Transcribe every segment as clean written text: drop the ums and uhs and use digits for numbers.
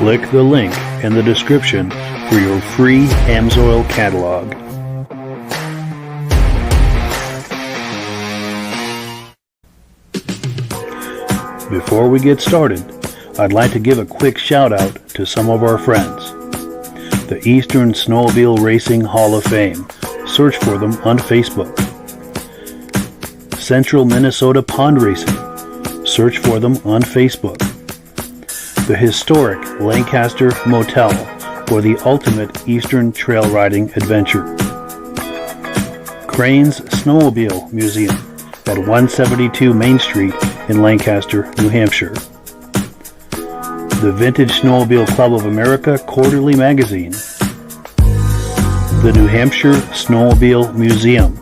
Click the link in the description for your free Amsoil catalog. Before we get started, I'd like to give a quick shout out to some of our friends. The Eastern Snowmobile Racing Hall of Fame. Search for them on Facebook. Central Minnesota Pond Racing. Search for them on Facebook. The historic Lancaster Motel, for the ultimate Eastern trail riding adventure. Crane's Snowmobile Museum at 172 Main Street in Lancaster, New Hampshire. The Vintage Snowmobile Club of America Quarterly Magazine. The New Hampshire Snowmobile Museum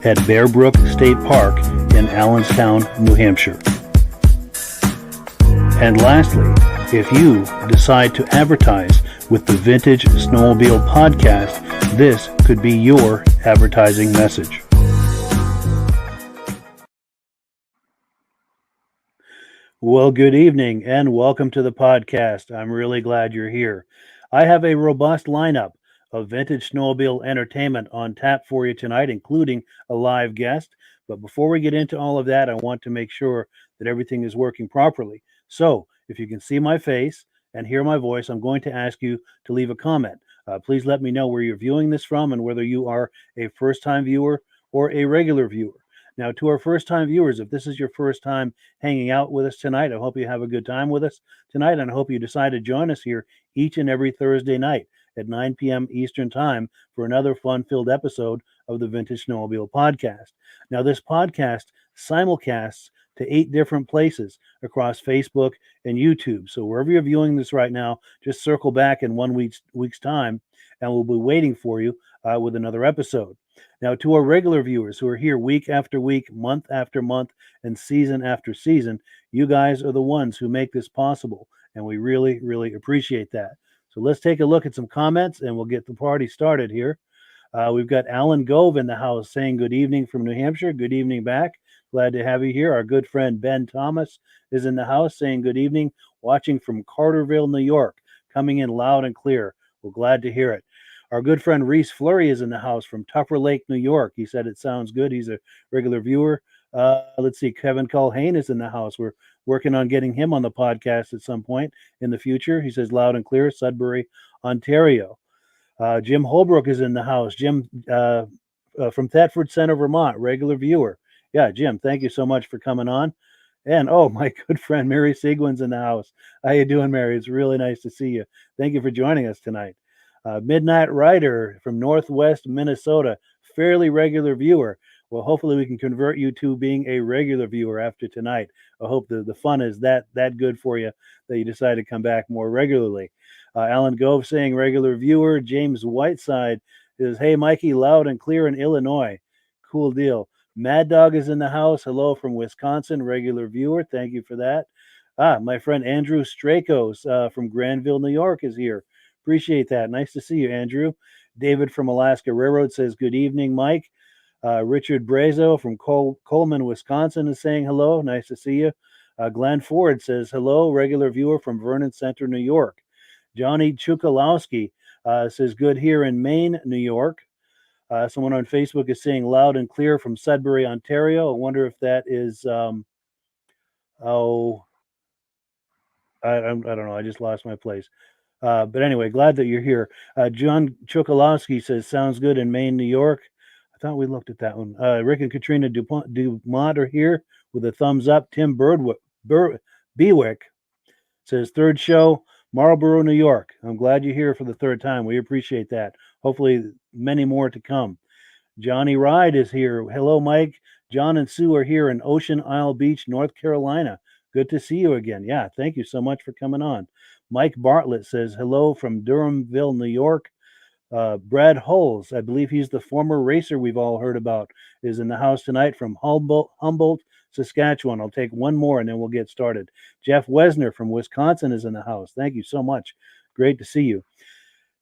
at Bear Brook State Park in Allenstown, New Hampshire. And lastly, if you decide to advertise with the Vintage Snowmobile Podcast, this could be your advertising message. Well, good evening and welcome to the podcast. I'm really glad you're here. I have a robust lineup of vintage snowmobile entertainment on tap for you tonight, including a live guest. But before we get into all of that, I want to make sure that everything is working properly. So if you can see my face and hear my voice, I'm going to ask you to leave a comment. Please let me know where you're viewing this from and whether you are a first-time viewer or a regular viewer. Now, to our first-time viewers, if this is your first time hanging out with us tonight, I hope you have a good time with us tonight, and I hope you decide to join us here each and every Thursday night at 9 p.m. Eastern Time for another fun-filled episode of the Vintage Snowmobile Podcast. Now, this podcast simulcasts to 8 different places across Facebook and YouTube. So wherever you're viewing this right now, just circle back in 1 week's time, and we'll be waiting for you with another episode. Now, to our regular viewers who are here week after week, month after month, and season after season, you guys are the ones who make this possible, and we really, really appreciate that. So let's take a look at some comments, and we'll get the party started here. We've got Alan Gove in the house saying good evening from New Hampshire. Good evening back. Glad to have you here. Our good friend Ben Thomas is in the house saying good evening, watching from Carterville, New York, coming in loud and clear. We're glad to hear it. Our good friend Reese Fleury is in the house from Tupper Lake, New York. He said it sounds good. He's a regular viewer. Let's see. Kevin Culhane is in the house. We're working on getting him on the podcast at some point in the future. He says loud and clear, Sudbury, Ontario. Jim Holbrook is in the house. Jim from Thetford Center, Vermont, regular viewer. Yeah, Jim, thank you so much for coming on. And, oh, my good friend Mary Seguin's in the house. How you doing, Mary? It's really nice to see you. Thank you for joining us tonight. Midnight Rider from Northwest Minnesota, fairly regular viewer. Well, hopefully we can convert you to being a regular viewer after tonight. I hope the fun is that good for you that you decide to come back more regularly. Alan Gove saying regular viewer. James Whiteside is, hey, Mikey, loud and clear in Illinois. Cool deal. Mad Dog is in the house. Hello from Wisconsin, regular viewer. Thank you for that. My friend Andrew Strakos from Granville, New York is here. Appreciate that. Nice to see you, Andrew. David from Alaska Railroad says, good evening, Mike. Richard Brazo from Coleman, Wisconsin is saying hello. Nice to see you. Glenn Ford says hello, regular viewer from Vernon Center, New York. Johnny Chukalowski says good here in Maine, New York. Someone on Facebook is saying loud and clear from Sudbury, Ontario. I wonder if that is, I don't know. I just lost my place. But anyway, glad that you're here. John Chukalowski says, sounds good in Maine, New York. I thought we looked at that one. Rick and Katrina Dumont are here with a thumbs up. Tim Bewick says, third show, Marlboro, New York. I'm glad you're here for the third time. We appreciate that. Hopefully many more to come. Johnny Ride is here. Hello, Mike. John and Sue are here in Ocean Isle Beach, North Carolina. Good to see you again. Yeah, thank you so much for coming on. Mike Bartlett says hello from Durhamville, New York. Brad Hulls, I believe he's the former racer we've all heard about, is in the house tonight from Humboldt, Saskatchewan. I'll take one more and then we'll get started. Jeff Wesner from Wisconsin is in the house. Thank you so much. Great to see you.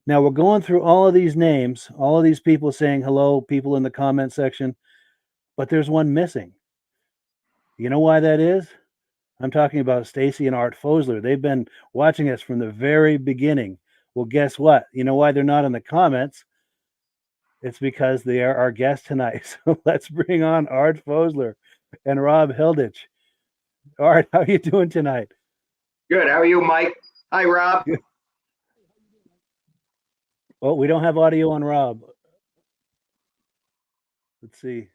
Now we're going through all of these names, all of these people saying hello, people in the comment section, but there's one missing. You know why that is? I'm talking about Stacie and Art Fosler. They've been watching us from the very beginning. Well, guess what? You know why they're not in the comments? It's because they are our guest tonight. So let's bring on Art Fosler and Rob Hilditch. Art, how are you doing tonight? Good. How are you, Mike? Hi, Rob. Oh, we don't have audio on Rob. Let's see.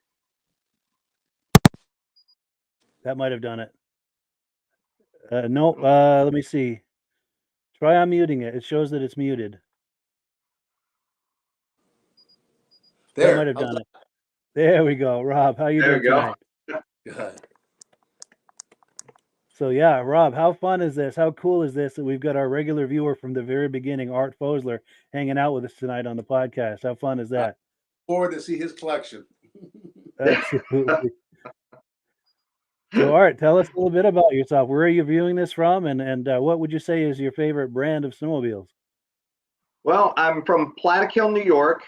That might have done it. No, let me see. Try unmuting it. It shows that it's muted. There. That might have done it. There we go. Rob, how you doing tonight? Good. So yeah, Rob, how fun is this? How cool is this that we've got our regular viewer from the very beginning, Art Fosler, hanging out with us tonight on the podcast? How fun is that? Forward to see his collection. Absolutely. So Art, tell us a little bit about yourself. Where are you viewing this from, and what would you say is your favorite brand of snowmobiles? Well, I'm from Plattekill, New York,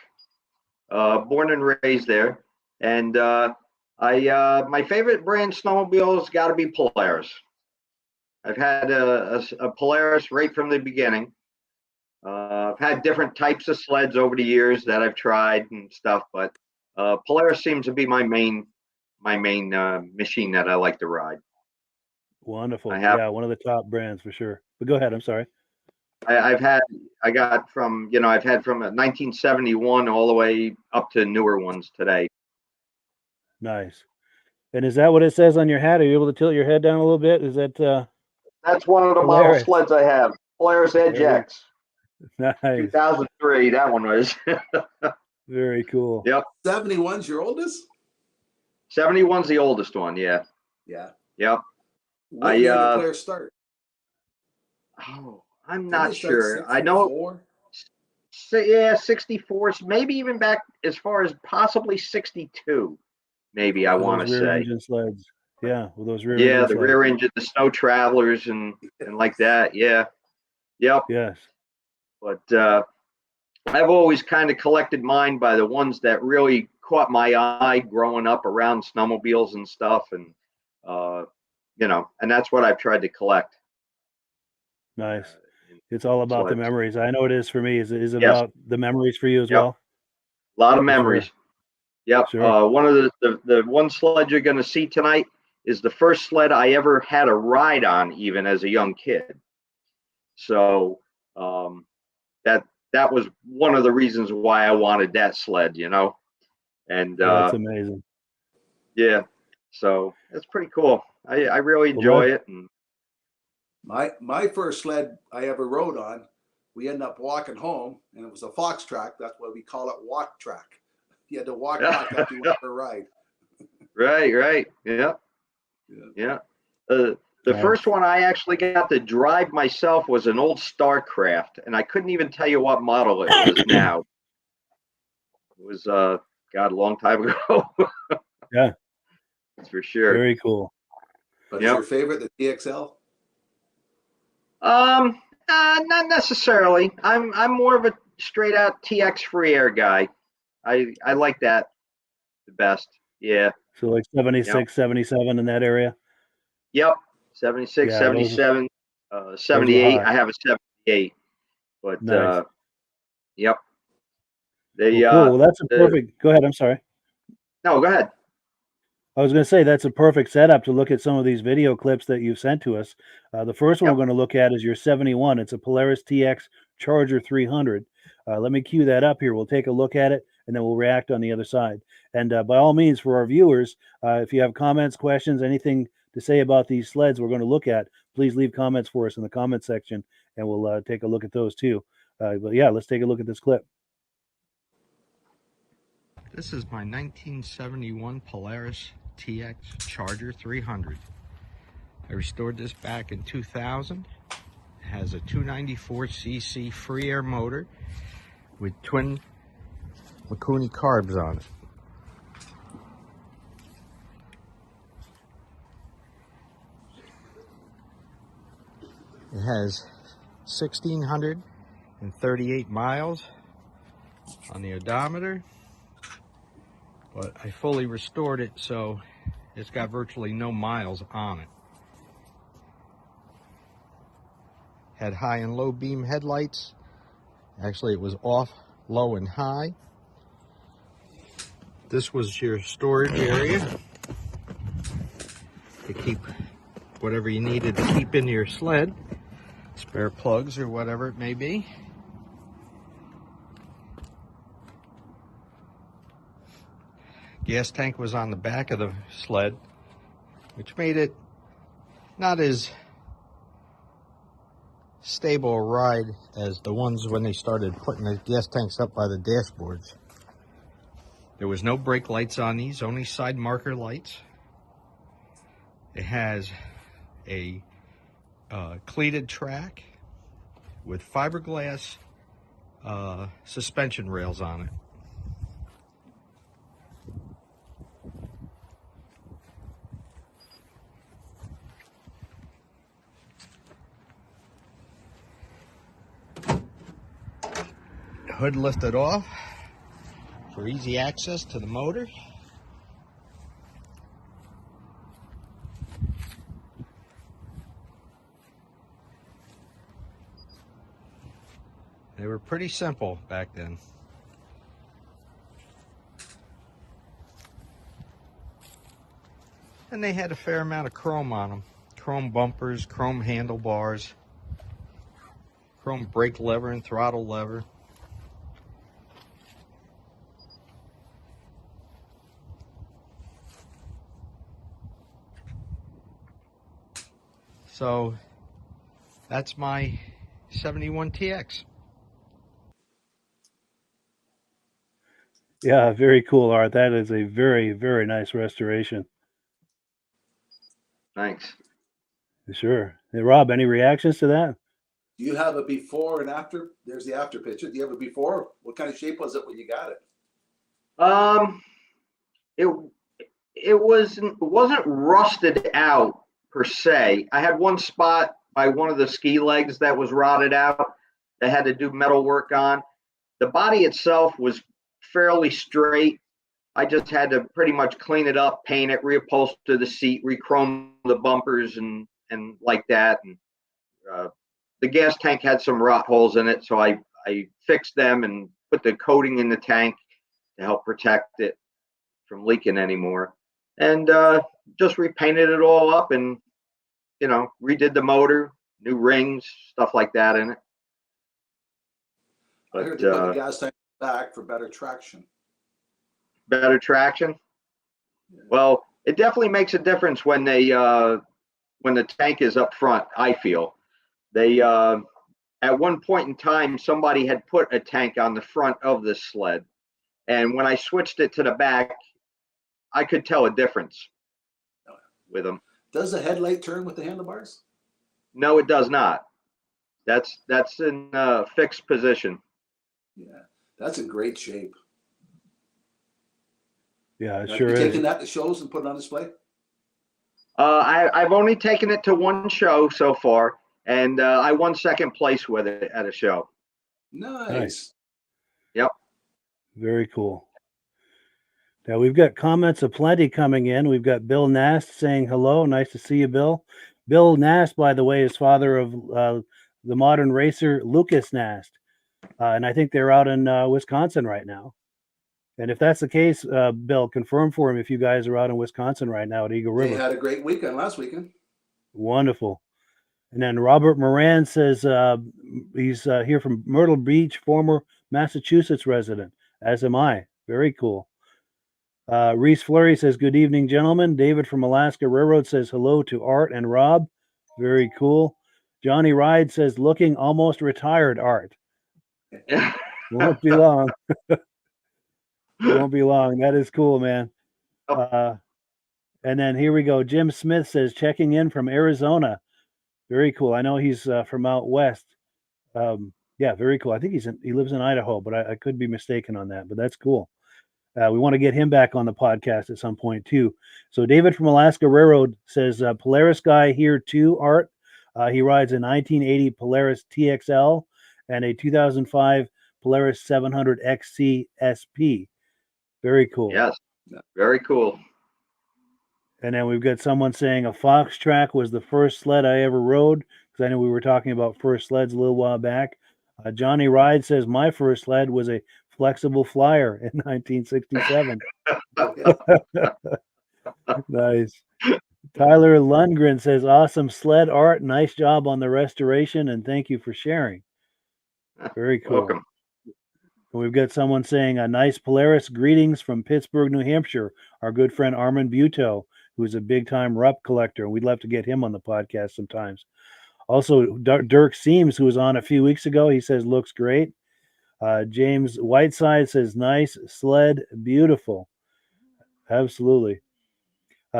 born and raised there, and my favorite brand snowmobile's got to be Polaris. I've had a Polaris right from the beginning. I've had different types of sleds over the years that I've tried and stuff, but Polaris seems to be my main machine that I like to ride. Wonderful. Yeah, one of the top brands for sure. But go ahead. I'm sorry. I've had from 1971 all the way up to newer ones today. Nice. And is that what it says on your hat? Are you able to tilt your head down a little bit? Is that That's one of the model sleds I have. Polaris Edge X. Nice. 2003, that one was. Very cool. Yep. 71's your oldest? 71's the oldest one, yeah. Yeah. Yep. When did the Polaris start? Oh, I'm not sure. I know. Yeah, 64, maybe even back as far as possibly 62. Maybe I want to say. Rear engine sleds. Yeah, with those rear. Yeah, the rear engine, the snow travelers, and like that. Yeah. Yep. Yes. But I've always kind of collected mine by the ones that really caught my eye growing up around snowmobiles and stuff, and and that's what I've tried to collect. Nice. It's all about the memories. I know it is for me. Is it about the memories for you as Yep. well? A lot of memories. Sure. Yep. Sure. One of the one sled you're going to see tonight is the first sled I ever had a ride on, even as a young kid. So that was one of the reasons why I wanted that sled, And that's amazing. Yeah. So it's pretty cool. I really enjoy it. And my first sled I ever rode on, we ended up walking home, and it was a fox track. That's why we call it walk track. You had to walk back after you went for a ride. Right. Yeah. The first one I actually got to drive myself was an old Starcraft, and I couldn't even tell you what model it was now. It was a long time ago. Yeah. That's for sure. Very cool. But is your favorite the TXL? Not necessarily. I'm more of a straight out TX free air guy. I like that the best. Yeah. So like 76, 77 in that area? Yep. 76, 77, 78. I have a 78. But nice. Yep. Cool. Well, that's a perfect. Go ahead. I'm sorry. No, go ahead. I was going to say that's a perfect setup to look at some of these video clips that you've sent to us. The first one we're going to look at is your 71. It's a Polaris TX Charger 300. Let me cue that up here. We'll take a look at it, and then we'll react on the other side. And by all means, for our viewers, if you have comments, questions, anything to say about these sleds we're going to look at, please leave comments for us in the comment section, and we'll take a look at those too. But yeah, let's take a look at this clip. This is my 1971 Polaris TX Charger 300. I restored this back in 2000. It has a 294cc free air motor with twin Mikuni carbs on it. It has 1,638 miles on the odometer. But I fully restored it, so it's got virtually no miles on it. had high and low beam headlights. Actually, it was off, low, and high. This was your storage area to keep whatever you needed to keep in your sled, spare plugs or whatever it may be. Gas tank was on the back of the sled, which made it not as stable a ride as the ones when they started putting the gas tanks up by the dashboards. There was no brake lights on these, only side marker lights. It has a cleated track with fiberglass suspension rails on it. Hood lifted off for easy access to the motor. They were pretty simple back then. And they had a fair amount of chrome on them. Chrome bumpers, chrome handlebars, chrome brake lever and throttle lever. So that's my 71 TX. Yeah, very cool, Art. That is a very, very nice restoration. Thanks. Sure. Hey, Rob, any reactions to that? Do you have a before and after? There's the after picture. Do you have a before? What kind of shape was it when you got it? It wasn't rusted out per se. I had one spot by one of the ski legs that was rotted out. That had to do metal work on. The body itself was fairly straight. I just had to pretty much clean it up, paint it, reupholster the seat, rechrome the bumpers and like that. And the gas tank had some rot holes in it, so I fixed them and put the coating in the tank to help protect it from leaking anymore. And just repainted it all up and, redid the motor, new rings, stuff like that in it. But, I heard they put the gas tank back for better traction. Better traction? Yeah. Well, it definitely makes a difference when the tank is up front, I feel. They at one point in time, somebody had put a tank on the front of the sled. And when I switched it to the back, I could tell a difference with them. Does the headlight turn with the handlebars? No, it does not. That's in a fixed position. Yeah, that's in great shape. Yeah, it Have sure you is. taken that to shows and put it on display? I've only taken it to one show so far, and I won second place with it at a show. Nice. Yep. Very cool. Now we've got comments aplenty coming in. We've got Bill Nast saying hello. Nice to see you, Bill. Bill Nast, by the way, is father of the modern racer Lucas Nast. And I think they're out in Wisconsin right now. And if that's the case, Bill, confirm for him if you guys are out in Wisconsin right now at Eagle River. They had a great weekend last weekend. Wonderful. And then Robert Moran says he's here from Myrtle Beach, former Massachusetts resident, as am I. Very cool. Reese Fleury says, good evening, gentlemen. David from Alaska Railroad says hello to Art and Rob. Very cool. Johnny Ride says, looking almost retired, Art. Won't be long. Won't be long. That is cool, man. And then here we go. Jim Smith says, checking in from Arizona. Very cool. I know he's from out west. Yeah, very cool. I think he lives in Idaho, but I could be mistaken on that. But that's cool. We want to get him back on the podcast at some point too. So David from Alaska Railroad says, Polaris guy here too, Art. He rides a 1980 Polaris TXL and a 2005 Polaris 700 XC SP. Very cool. Yes, very cool. And then we've got someone saying a Fox Track was the first sled I ever rode, because I know we were talking about first sleds a little while back. Johnny Ride says my first sled was a flexible flyer in 1967. Nice. Tyler Lundgren says awesome sled art. Nice job on the restoration, and thank you for sharing. Very cool. Welcome. We've got someone saying a nice Polaris. Greetings from Pittsburgh, New Hampshire. Our good friend Armand Buteau, who's a big time rup collector. We'd love to get him on the podcast sometimes. Also, Dirk Seams, who was on a few weeks ago, he says looks great. James Whiteside says nice sled, beautiful. Absolutely.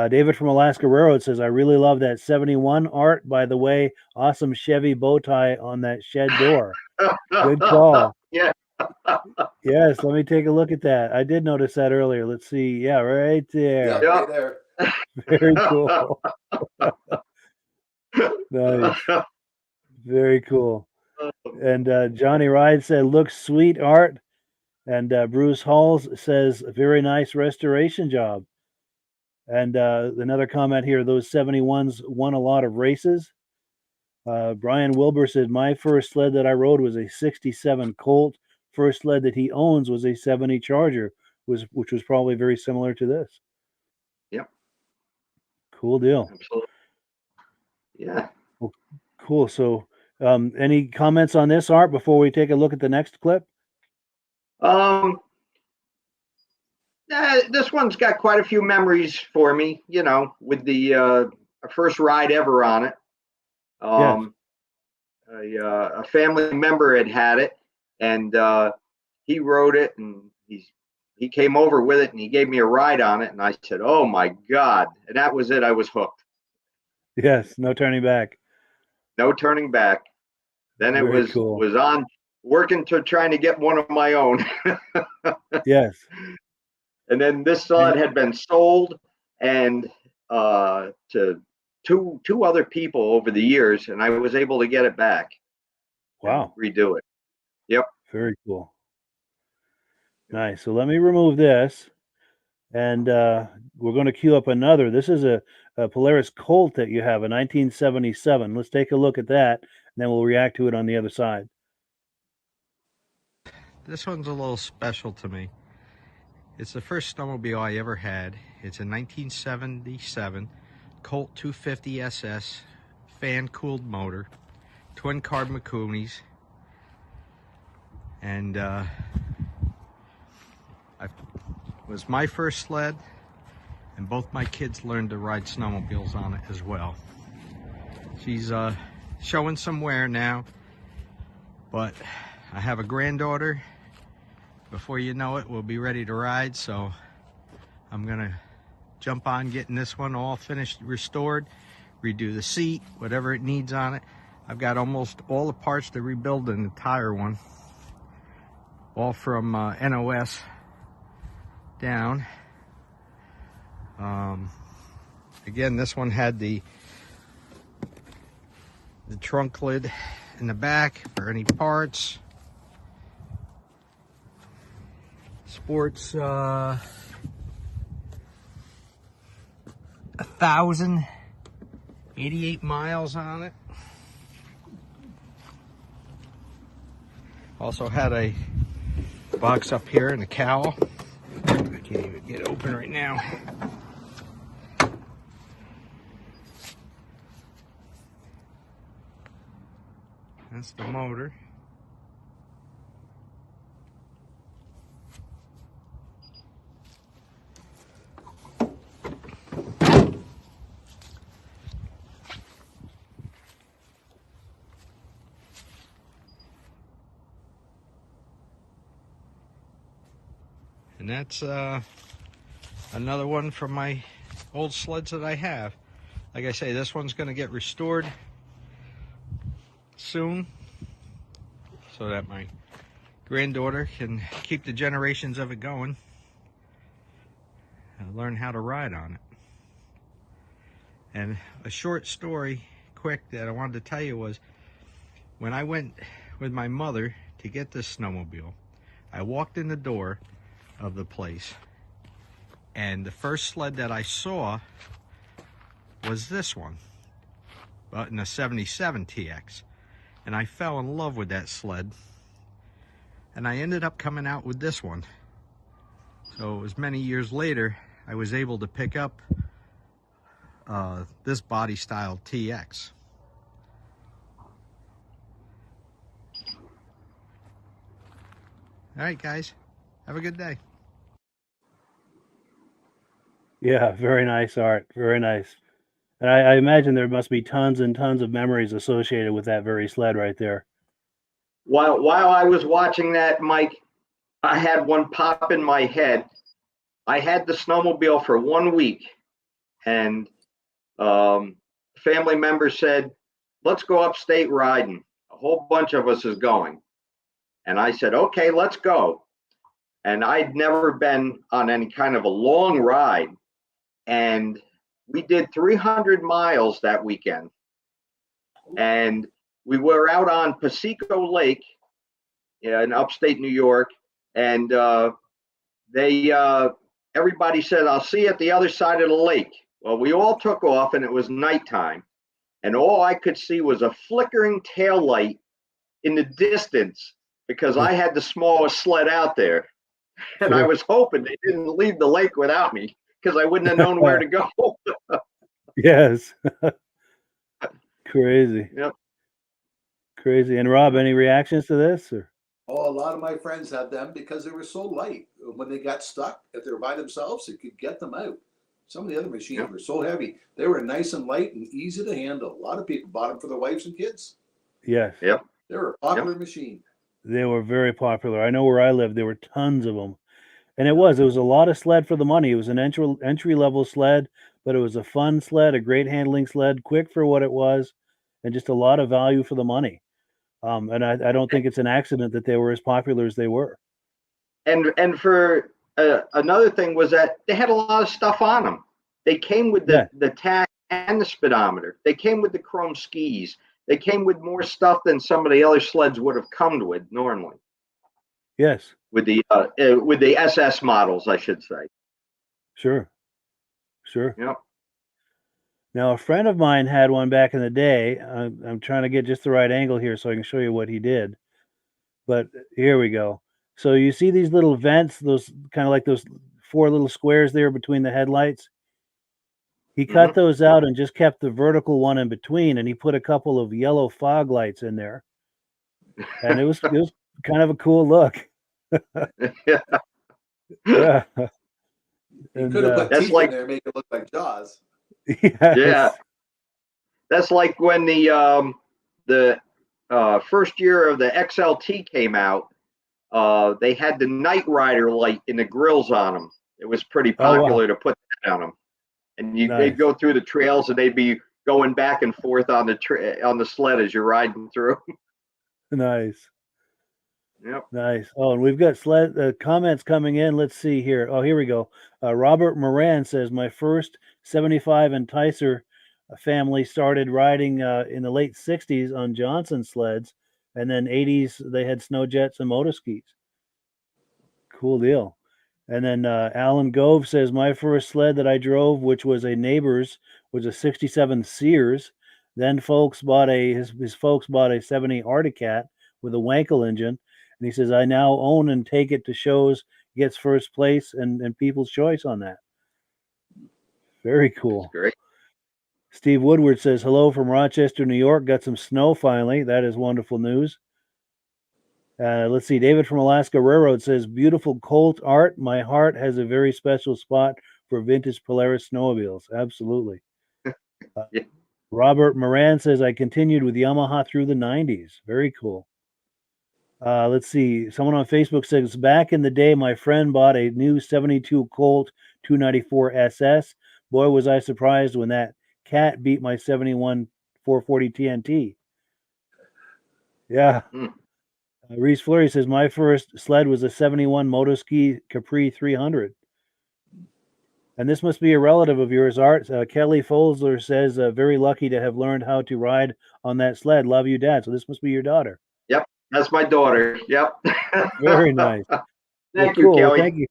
David from Alaska Railroad says I really love that 71 art. By the way, awesome Chevy bow tie on that shed door. Good call. Yeah. Yes, let me take a look at that. I did notice that earlier. Let's see. Yeah, right there. Yeah, right there. Very cool. Nice. Very cool. And Johnny Ride said, looks sweet art. And Bruce Halls says, very nice restoration job. And another comment here, those 71s won a lot of races. Brian Wilbur said, my first sled that I rode was a 67 Colt. First sled that he owns was a 70 Charger, which was probably very similar to this. Yep. Cool deal. Absolutely. Yeah. Well, cool. So any comments on this, Art, before we take a look at the next clip? This one's got quite a few memories for me, you know, with the first ride ever on it. Yes. A family member had it, and he rode it, and he came over with it, and he gave me a ride on it, and I said, oh my God. And that was it. I was hooked. Yes, no turning back. No turning back. Then it Very was cool. was on working to trying to get one of my own. Yes. And then this sled had been sold and to two other people over the years, and I was able to get it back. Wow. Redo it. Yep. Very cool. Nice. So let me remove this, and we're going to queue up another. This is a Polaris Colt that you have, a 1977. Let's take a look at that, and then we'll react to it on the other side. This one's a little special to me. It's the first snowmobile I ever had. It's a 1977 Colt 250 SS, fan-cooled motor, twin carb Makunis, and it was my first sled, and both my kids learned to ride snowmobiles on it as well. She's showing some wear now, but I have a granddaughter. Before you know it, we'll be ready to ride, so I'm gonna jump on getting this one all finished, restored, redo the seat, whatever it needs on it. I've got almost all the parts to rebuild an entire one, all from NOS down. Again, this one had the trunk lid in the back for any parts. Sports 1,088 miles on it. Also had a box up here and a cowl. I can't even get it open right now. That's the motor. And that's another one from my old sleds that I have. Like I say, this one's going to get restored soon so that my granddaughter can keep the generations of it going and learn how to ride on it. And a short story, quick, that I wanted to tell you was when I went with my mother to get this snowmobile, I walked in the door of the place, and the first sled that I saw was this one, but in a 77 TX. And I fell in love with that sled. And I ended up coming out with this one. So it was many years later, I was able to pick up this body style TX. All right, guys, have a good day. Yeah, very nice art. Very nice. And I imagine there must be tons and tons of memories associated with that very sled right there. While I was watching that, Mike, I had one pop in my head. I had the snowmobile for 1 week, and family members said, let's go upstate riding. A whole bunch of us is going. And I said, okay, let's go. And I'd never been on any kind of a long ride. And we did 300 miles that weekend. And we were out on Paseco Lake in upstate New York. And everybody said, I'll see you at the other side of the lake. Well, we all took off, and it was nighttime. And all I could see was a flickering tail light in the distance, because I had the smallest sled out there. And I was hoping they didn't leave the lake without me, because I wouldn't have known where to go. Yes. Crazy. Yep. Crazy. And Rob, any reactions to this? Or? Oh, a lot of my friends had them because they were so light. When they got stuck, if they were by themselves, it could get them out. Some of the other machines were so heavy. They were nice and light and easy to handle. A lot of people bought them for their wives and kids. Yes. Yep. They were a popular machine. They were very popular. I know where I lived, there were tons of them. And it was a lot of sled for the money. It was an entry level sled, but it was a fun sled, a great handling sled, quick for what it was, and just a lot of value for the money. And I don't think it's an accident that they were as popular as they were. And for another thing was that they had a lot of stuff on them. They came with the tack and the speedometer. They came with the chrome skis. They came with more stuff than some of the other sleds would have come with normally. Yes. With the SS models, I should say. Sure. Yep. Now, a friend of mine had one back in the day. I'm trying to get just the right angle here so I can show you what he did. But here we go. So you see these little vents, those kind of like those 4 little squares there between the headlights? He cut those out and just kept the vertical one in between, and he put a couple of yellow fog lights in there. And it was kind of a cool look. Yeah. You could have put teeth in there, make it look like Jaws. Yes. Yeah. That's like when the first year of the XLT came out. They had the Night Rider light in the grills on them. It was pretty popular to put that on them. And they'd go through the trails, and they'd be going back and forth on the sled as you're riding through. Nice. Yep. Nice. Oh, and we've got comments coming in. Let's see here. Oh, here we go. Robert Moran says, my first 75 Enticer family started riding in the late 60s on Johnson sleds, and then 80s they had snow jets and motoskis. Cool deal. And then Alan Gove says, my first sled that I drove, which was a neighbor's, was a 67 Sears. Then his folks bought a 70 Articat with a Wankel engine. And he says, I now own and take it to shows, gets first place and people's choice on that. Very cool. That's great. Steve Woodward says, hello from Rochester, New York. Got some snow finally. That is wonderful news. Let's see. David from Alaska Railroad says, beautiful Colt art. My heart has a very special spot for vintage Polaris snowmobiles. Absolutely. Yeah. Robert Moran says, I continued with Yamaha through the 90s. Very cool. Let's see. Someone on Facebook says, back in the day, my friend bought a new 72 Colt 294 SS. Boy, was I surprised when that cat beat my 71 440 TNT. Yeah. Reese Fleury says, my first sled was a 71 Motoski Capri 300. And this must be a relative of yours, Art. Kelly Fosler says, very lucky to have learned how to ride on that sled. Love you, Dad. So this must be your daughter. Yep. That's my daughter. Yep. Very nice. Thank you, Kelly. Thank you.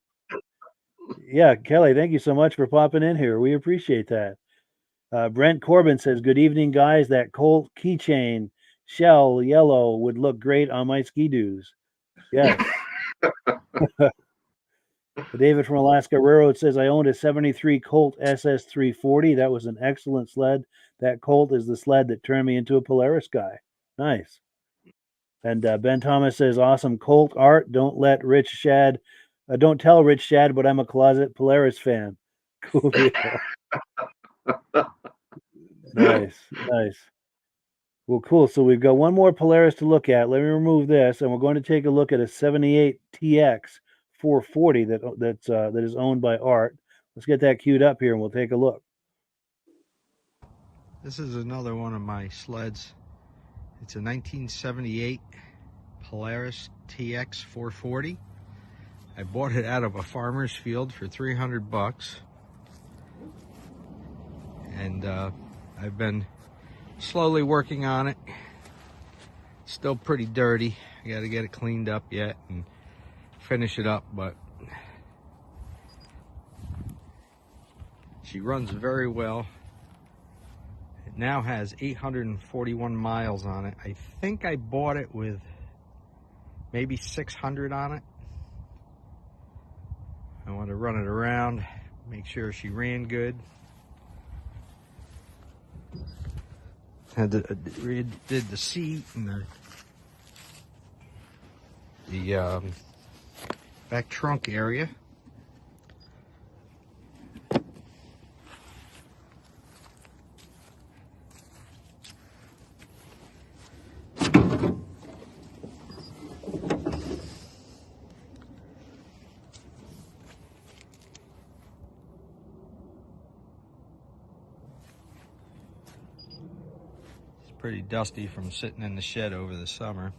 Yeah, Kelly, thank you so much for popping in here. We appreciate that. Brent Corbin says, "Good evening, guys. That Colt keychain shell yellow would look great on my ski-doos." Yes. David from Alaska Railroad says, "I owned a 73 Colt SS340. That was an excellent sled. That Colt is the sled that turned me into a Polaris guy." Nice. And Ben Thomas says, "Awesome Colt art. Don't tell Rich Shad, but I'm a closet Polaris fan." Cool deal. Nice. Well, cool. So we've got one more Polaris to look at. Let me remove this, and we're going to take a look at a 78 TX 440 that is owned by Art. Let's get that queued up here, and we'll take a look. This is another one of my sleds. It's a 1978 Polaris TX 440. I bought it out of a farmer's field for $300, and I've been slowly working on it. Still pretty dirty. I got to get it cleaned up yet and finish it up, but she runs very well. It now has 841 miles on it. I think I bought it with maybe 600 on it. I want to run it around, make sure she ran good. Did the seat and the back trunk area. Pretty dusty from sitting in the shed over the summer.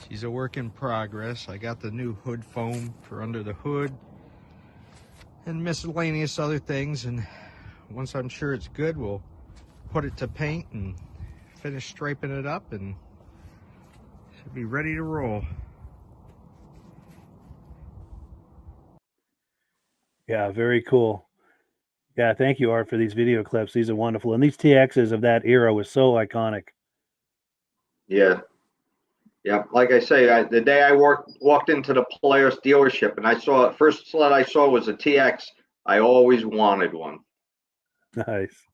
She's a work in progress. I got the new hood foam for under the hood and miscellaneous other things, and once I'm sure it's good, we'll put it to paint and finish striping it up, and should be ready to roll. Yeah, very cool. Yeah, thank you, Art, for these video clips. These are wonderful, and these TXs of that era was so iconic. Yeah. Like I say, the day I walked into the Polaris dealership and I saw first sled I saw was a TX. I always wanted one. Nice.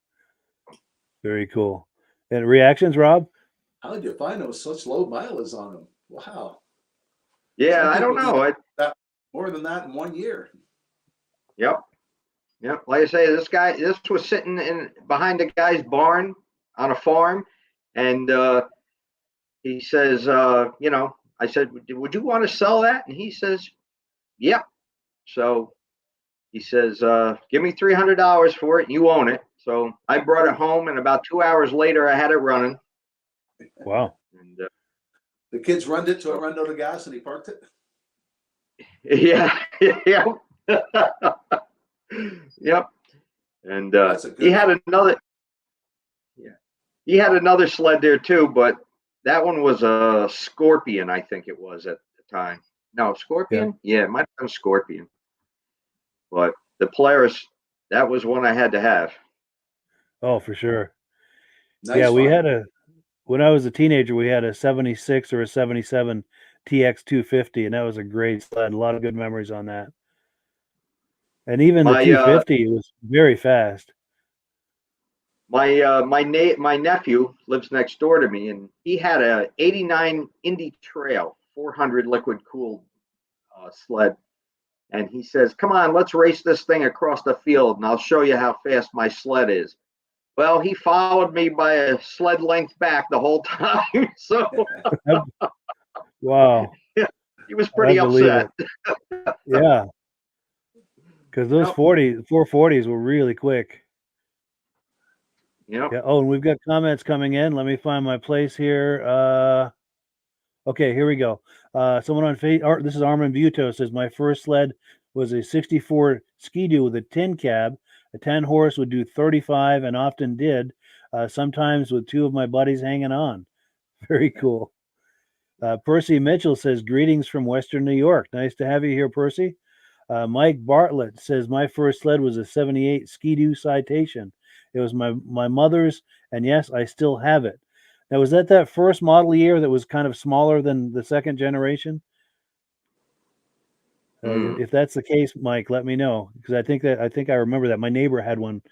Very cool. And reactions, Rob? How did you find those such low mileage on them? Wow. Yeah, I don't know. More than that in 1 year. Yep. Like I say, this was sitting behind a guy's barn on a farm, and he says, I said, "Would you want to sell that?" And he says, "Yep." So he says, "Give me $300 for it, and you own it." So I brought it home, and about 2 hours later, I had it running. Wow. And, the kids run it till it ran out of gas, and he parked it. Yeah. Yep. And he had another. Yeah, he had another sled there too, but that one was a Scorpion, I think it was at the time. No, Scorpion. Yeah, it might have been Scorpion. But the Polaris, that was one I had to have. Oh, for sure. Nice yeah, we fun. had when I was a teenager, we had a 76 or a 77 TX 250, and that was a great sled. A lot of good memories on that. And even the 250 was very fast. My nephew lives next door to me, and he had a 89 Indy Trail 400 liquid cooled sled. And he says, "Come on, let's race this thing across the field, and I'll show you how fast my sled is." Well, he followed me by a sled length back the whole time. So, wow, he was pretty upset. Yeah, because those 440s were really quick. Yep. Yeah. Oh, and we've got comments coming in. Let me find my place here. Okay, here we go. Someone on Facebook, this is Armin Buto, says, "My first sled was a 64 Ski-Doo with a tin cab. A 10 horse would do 35 and often did. sometimes with two of my buddies hanging on. Very cool. Percy Mitchell says, greetings from Western New York. Nice to have you here, Percy. Mike Bartlett says, my first sled was a 78 Ski-Doo Citation. It was my mother's, and yes, I still have it. Now, was that first model year that was kind of smaller than the second generation? If that's the case, Mike, let me know, because I think I remember that my neighbor had one.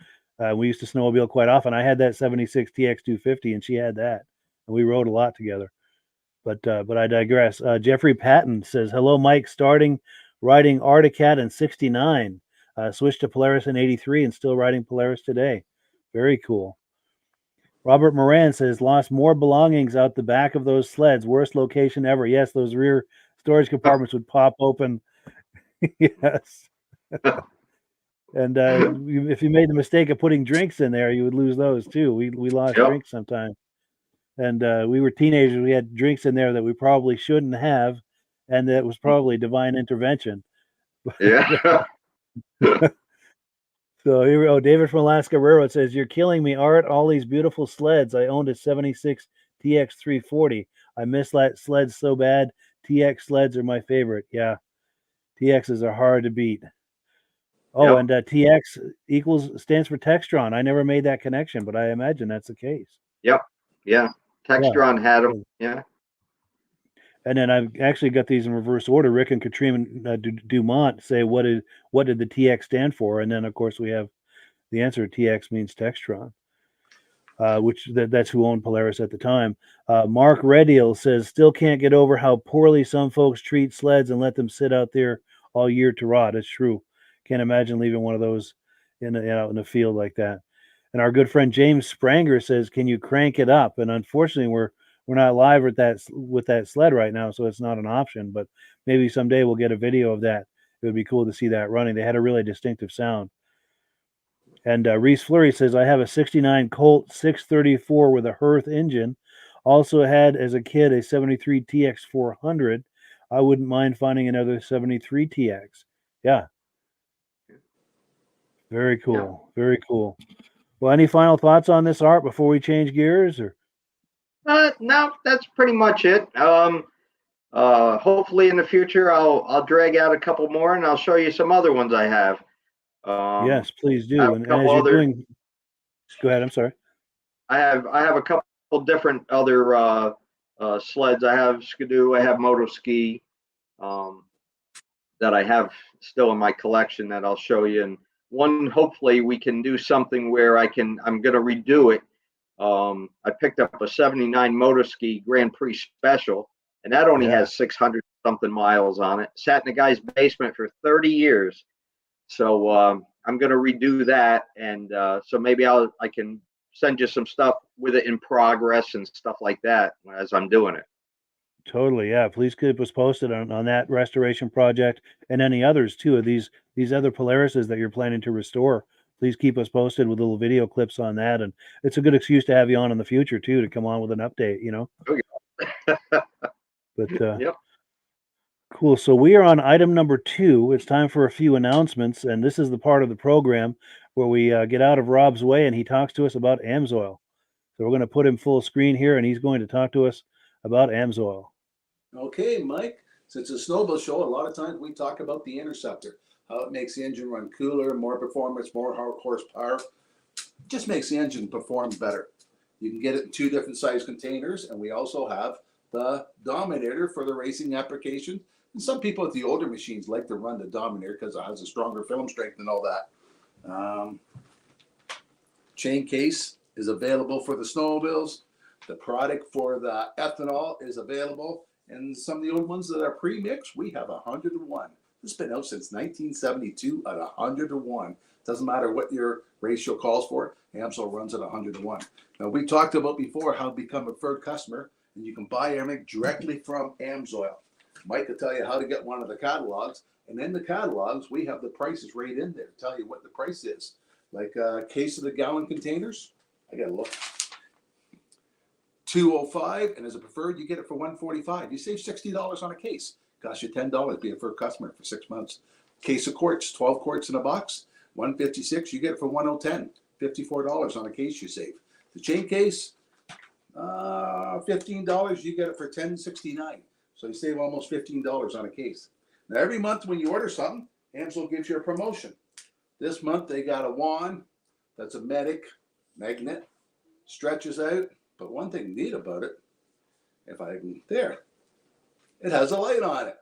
We used to snowmobile quite often. I had that 76 TX 250, and she had that, and we rode a lot together. But I digress. Jeffrey Patton says, hello, Mike. Starting riding Articat in '69, switched to Polaris in '83, and still riding Polaris today. Very cool. Robert Moran says, lost more belongings out the back of those sleds. Worst location ever. Yes, those rear storage compartments would pop open. Yes. And if you made the mistake of putting drinks in there, you would lose those too. We lost drinks sometimes. And we were teenagers. We had drinks in there that we probably shouldn't have, and that was probably divine intervention. Yeah. So here we go. David from Alaska Railroad says, you're killing me, Art. All these beautiful sleds. I owned a 76 TX 340. I miss that sled so bad. TX sleds are my favorite. Yeah. TXs are hard to beat. Oh, and TX stands for Textron. I never made that connection, but I imagine that's the case. Yep. Yeah. Textron had them. Yeah. And then I've actually got these in reverse order. Rick and Katrina Dumont say, what did the TX stand for? And then, of course, we have the answer. TX means Textron, which that's who owned Polaris at the time. Mark Rediel says, still can't get over how poorly some folks treat sleds and let them sit out there all year to rot. It's true. Can't imagine leaving one of those out in the field like that. And our good friend James Spranger says, can you crank it up? And unfortunately, we're not live with that sled right now, so it's not an option. But maybe someday we'll get a video of that. It would be cool to see that running. They had a really distinctive sound. And Reese Fleury says, I have a 69 Colt 634 with a Hearth engine. Also had, as a kid, a 73 TX 400. I wouldn't mind finding another 73 TX. Yeah. Very cool. Yeah. Very cool. Well, any final thoughts on this, Art, before we change gears? Or no, that's pretty much it. Hopefully in the future I'll drag out a couple more and I'll show you some other ones I have. Yes, please do. And as you're doing, go ahead. I'm sorry. I have a couple different other sleds. I have Skidoo. I have Moto Ski that I have still in my collection that I'll show you. And one, hopefully we can do something where I'm going to redo it. I picked up a 79 Moto Ski Grand Prix Special, and that only has 600 something miles on it. Sat in the guy's basement for 30 years. So I'm going to redo that. And so maybe I can send you some stuff with it in progress and stuff like that as I'm doing it. Totally. Yeah. Please keep us posted on that restoration project and any others too of these other Polarises that you're planning to restore. Please keep us posted with little video clips on that. And it's a good excuse to have you on in the future too, to come on with an update, Okay. But cool. So we are on item number 2. It's time for a few announcements. And this is the part of the program where we get out of Rob's way and he talks to us about Amsoil. So we're going to put him full screen here and he's going to talk to us about Amsoil. Okay, Mike, since it's a snowmobile show, a lot of times we talk about the Interceptor, how it makes the engine run cooler, more performance, more horsepower. Just makes the engine perform better. You can get it in 2 different size containers, and we also have the Dominator for the racing application. And some people with the older machines like to run the Dominator because it has a stronger film strength and all that. Chain case is available for the snowmobiles. The product for the ethanol is available. And some of the old ones that are pre-mixed, we have 100-to-1. This has been out since 1972 at 100-to-1. Doesn't matter what your ratio calls for, Amsoil runs at 100-to-1. Now, we talked about before how to become a preferred customer, and you can buy everything directly from Amsoil. Mike will tell you how to get one of the catalogs, and in the catalogs, we have the prices right in there, tell you what the price is. Like a case of the gallon containers, I got to look. $205, and as a preferred, you get it for $145. You save $60 on a case. Costs you $10 being a preferred customer for 6 months. Case of quarts, 12 quarts in a box, $156. You get it for $110. $54 on a case you save. The chain case, $15. You get it for $10.69. So you save almost $15 on a case. Now every month when you order something, Amsoil gives you a promotion. This month they got a wand that's a magnet, stretches out. But one thing neat about it, if I can, there, it has a light on it.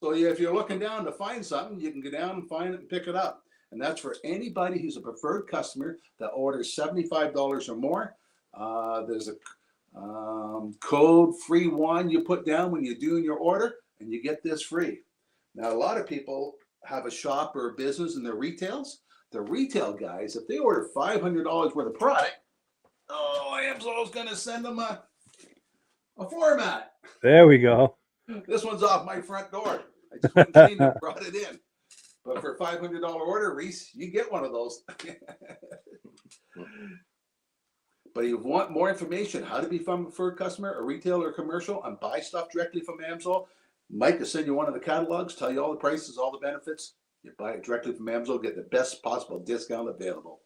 So if you're looking down to find something, you can go down and find it and pick it up. And that's for anybody who's a preferred customer that orders $75 or more. There's a code free wand you put down when you're doing your order, and you get this free. Now, a lot of people have a shop or a business in their retails. The retail guys, if they order $500 worth of product, Amsoil's going to send them a format. There we go. This one's off my front door. I just went and brought it in. But for a $500 order, Reese, you get one of those. But if you want more information, how to become a preferred customer, a retailer or commercial, and buy stuff directly from Amsoil, Mike will send you one of the catalogs, tell you all the prices, all the benefits. You buy it directly from Amsoil, get the best possible discount available.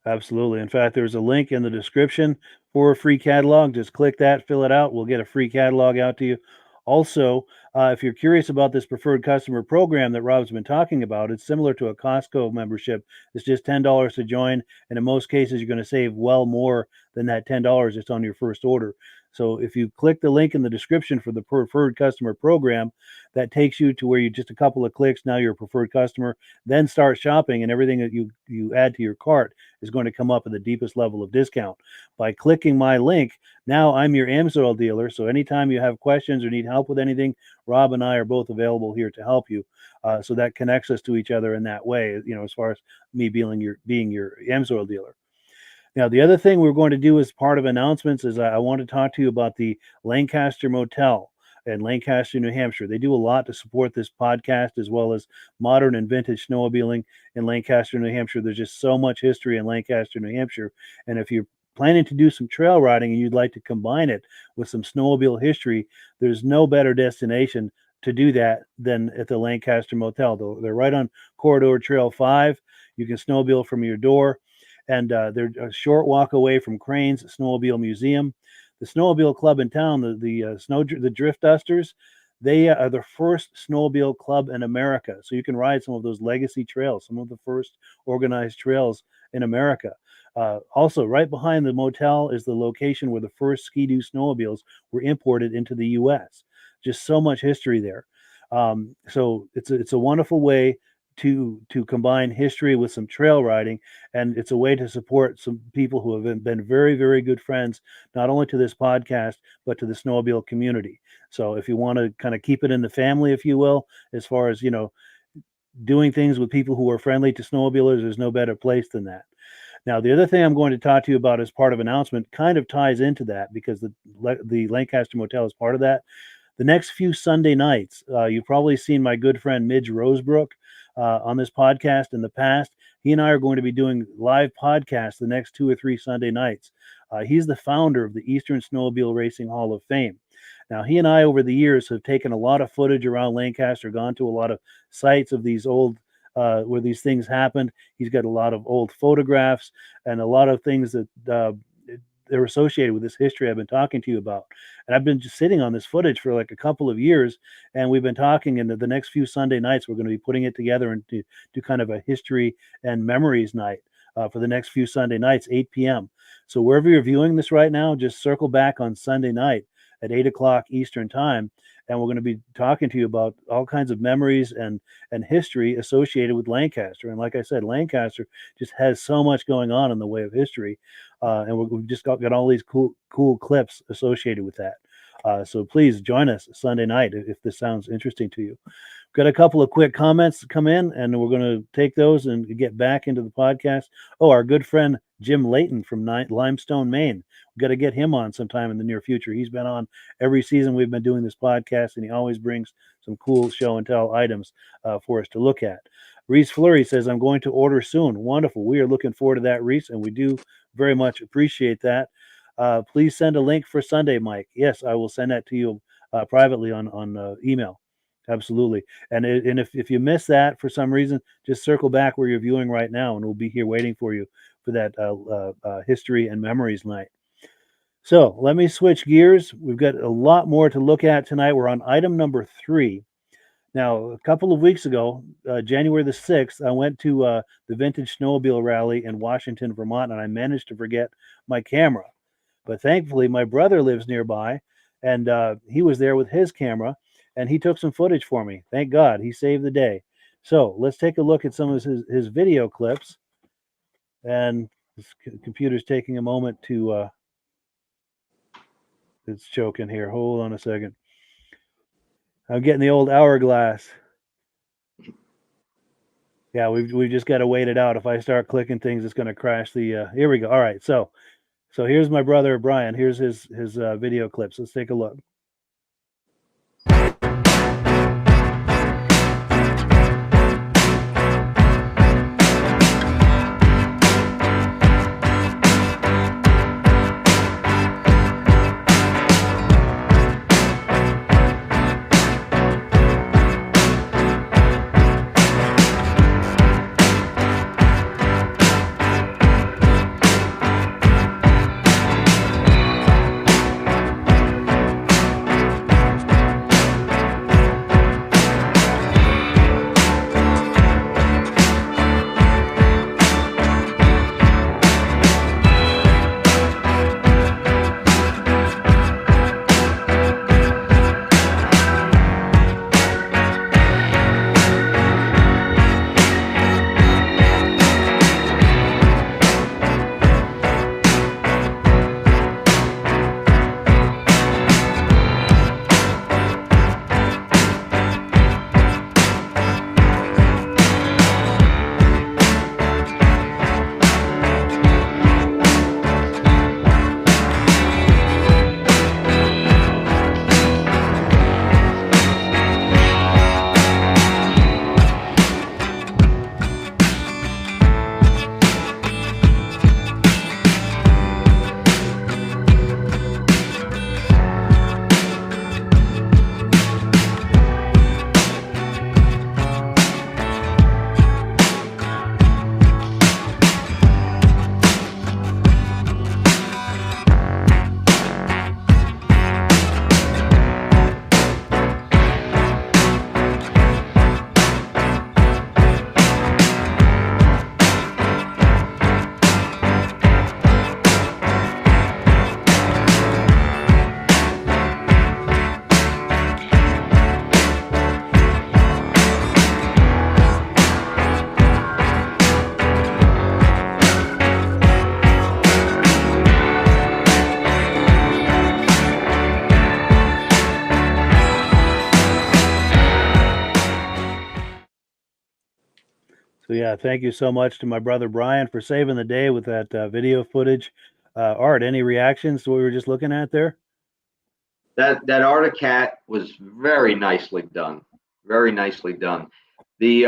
Absolutely. In fact, there's a link in the description for a free catalog. Just click that, fill it out. We'll get a free catalog out to you. Also, if you're curious about this preferred customer program that Rob's been talking about, it's similar to a Costco membership. It's just $10 to join. And in most cases, you're going to save well more than that $10 just on your first order. So if you click the link in the description for the preferred customer program, that takes you to where you just a couple of clicks, now you're a preferred customer, then start shopping, and everything that you add to your cart is going to come up at the deepest level of discount. By clicking my link, now I'm your Amsoil dealer. So anytime you have questions or need help with anything, Rob and I are both available here to help you. So that connects us to each other in that way, as far as me being your Amsoil dealer. Now, the other thing we're going to do as part of announcements is I want to talk to you about the Lancaster Motel in Lancaster, New Hampshire. They do a lot to support this podcast, as well as modern and vintage snowmobiling in Lancaster, New Hampshire. There's just so much history in Lancaster, New Hampshire. And if you're planning to do some trail riding and you'd like to combine it with some snowmobile history, there's no better destination to do that than at the Lancaster Motel. They're right on Corridor Trail 5. You can snowmobile from your door. And they're a short walk away from Crane's Snowmobile Museum. The Snowmobile Club in town, the Drift Dusters, they are the first snowmobile club in America. So you can ride some of those legacy trails, some of the first organized trails in America. Also, right behind the motel is the location where the first Ski-Doo snowmobiles were imported into the U.S. Just so much history there. So it's a wonderful way to combine history with some trail riding, and it's a way to support some people who have been very, very good friends, not only to this podcast, but to the snowmobile community. So if you want to kind of keep it in the family, if you will, as far as, doing things with people who are friendly to snowmobilers, there's no better place than that. Now, the other thing I'm going to talk to you about as part of announcement kind of ties into that, because the Lancaster Motel is part of that. The next few Sunday nights, you've probably seen my good friend Midge Rosebrook on this podcast in the past. He and I are going to be doing live podcasts the next 2 or 3 Sunday nights. He's the founder of the Eastern Snowmobile Racing Hall of Fame. Now, he and I over the years have taken a lot of footage around Lancaster, gone to a lot of sites of these old where these things happened. He's got a lot of old photographs and a lot of things that they're associated with this history I've been talking to you about. And I've been just sitting on this footage for like a couple of years, and we've been talking, and the next few Sunday nights, we're going to be putting it together and do kind of a history and memories night for the next few Sunday nights, 8 p.m. So wherever you're viewing this right now, just circle back on Sunday night at 8 o'clock Eastern time, and we're going to be talking to you about all kinds of memories and history associated with Lancaster. And like I said, Lancaster just has so much going on in the way of history, and we've just got all these cool clips associated with that. So please join us Sunday night if this sounds interesting to you. Got a couple of quick comments come in, and we're going to take those and get back into the podcast. Oh, our good friend Jim Layton from Limestone, Maine. We've got to get him on sometime in the near future. He's been on every season we've been doing this podcast, and he always brings some cool show and tell items for us to look at. Reese Fleury says, I'm going to order soon. Wonderful. We are looking forward to that, Reese, and we do very much appreciate that. Please send a link for Sunday, Mike. Yes, I will send that to you privately on email. Absolutely. And if you miss that for some reason, just circle back where you're viewing right now, and we'll be here waiting for you for that history and memories night. So let me switch gears. We've got a lot more to look at tonight. We're on item number 3. Now, a couple of weeks ago, January the 6th, I went to the Vintage Snowmobile Rally in Washington, Vermont, and I managed to forget my camera. But thankfully, my brother lives nearby, and he was there with his camera, and he took some footage for me. Thank God, he saved the day. So let's take a look at some of his video clips. And this computer's taking a moment to, it's choking here. Hold on a second. I'm getting the old hourglass. Yeah, we've just got to wait it out. If I start clicking things, it's going to crash the. Here we go. All right, so here's my brother Brian. Here's his video clips. Let's take a look. So yeah, thank you so much to my brother Brian for saving the day with that video footage. Art, any reactions to what we were just looking at there? That Articat was very nicely done. Very nicely done. The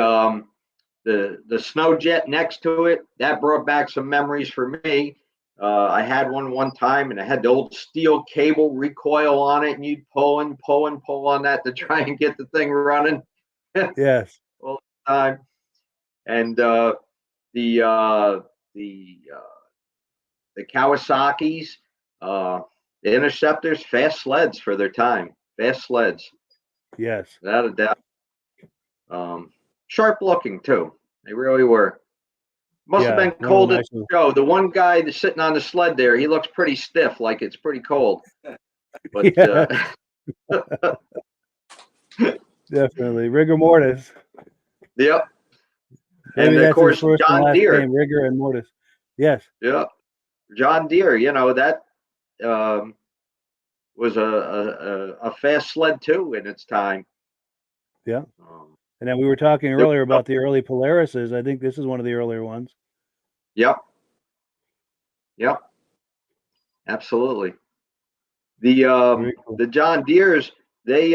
snow jet next to it, that brought back some memories for me. I had one time, and I had the old steel cable recoil on it, and you'd pull on that to try and get the thing running. Yes. All the time. And the Kawasaki's, the Interceptors, fast sleds for their time. Fast sleds. Yes. Without a doubt. Sharp looking too. They really were. Must have been cold at the show. The one guy that's sitting on the sled there, he looks pretty stiff, like it's pretty cold. But definitely rigor mortis. Yep. Maybe And of course, John Deere. Name, rigor and mortis. Yes. Yeah. John Deere. You know that was a fast sled too in its time. Yeah. And then we were talking earlier about the early Polarises. I think this is one of the earlier ones. Yep. Yep. Absolutely. The John Deeres, they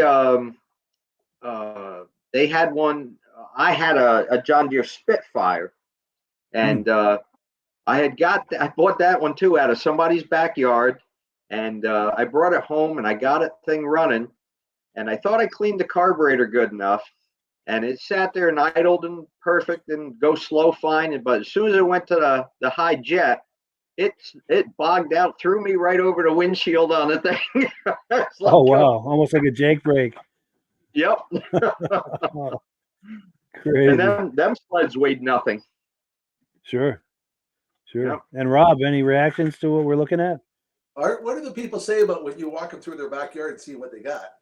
had one. I had a John Deere Spitfire, and I bought that one too out of somebody's backyard, and I brought it home and I got it thing running, and I thought I cleaned the carburetor good enough, and it sat there and idled and perfect and go slow fine. But as soon as it went to the high jet, it bogged out, threw me right over the windshield on the thing. Oh wow, almost like a Jake break. Yep. Oh, crazy. And them sleds weighed nothing. Sure. Yep. And Rob, any reactions to what we're looking at? Art, what do the people say about when you walk them through their backyard and see what they got?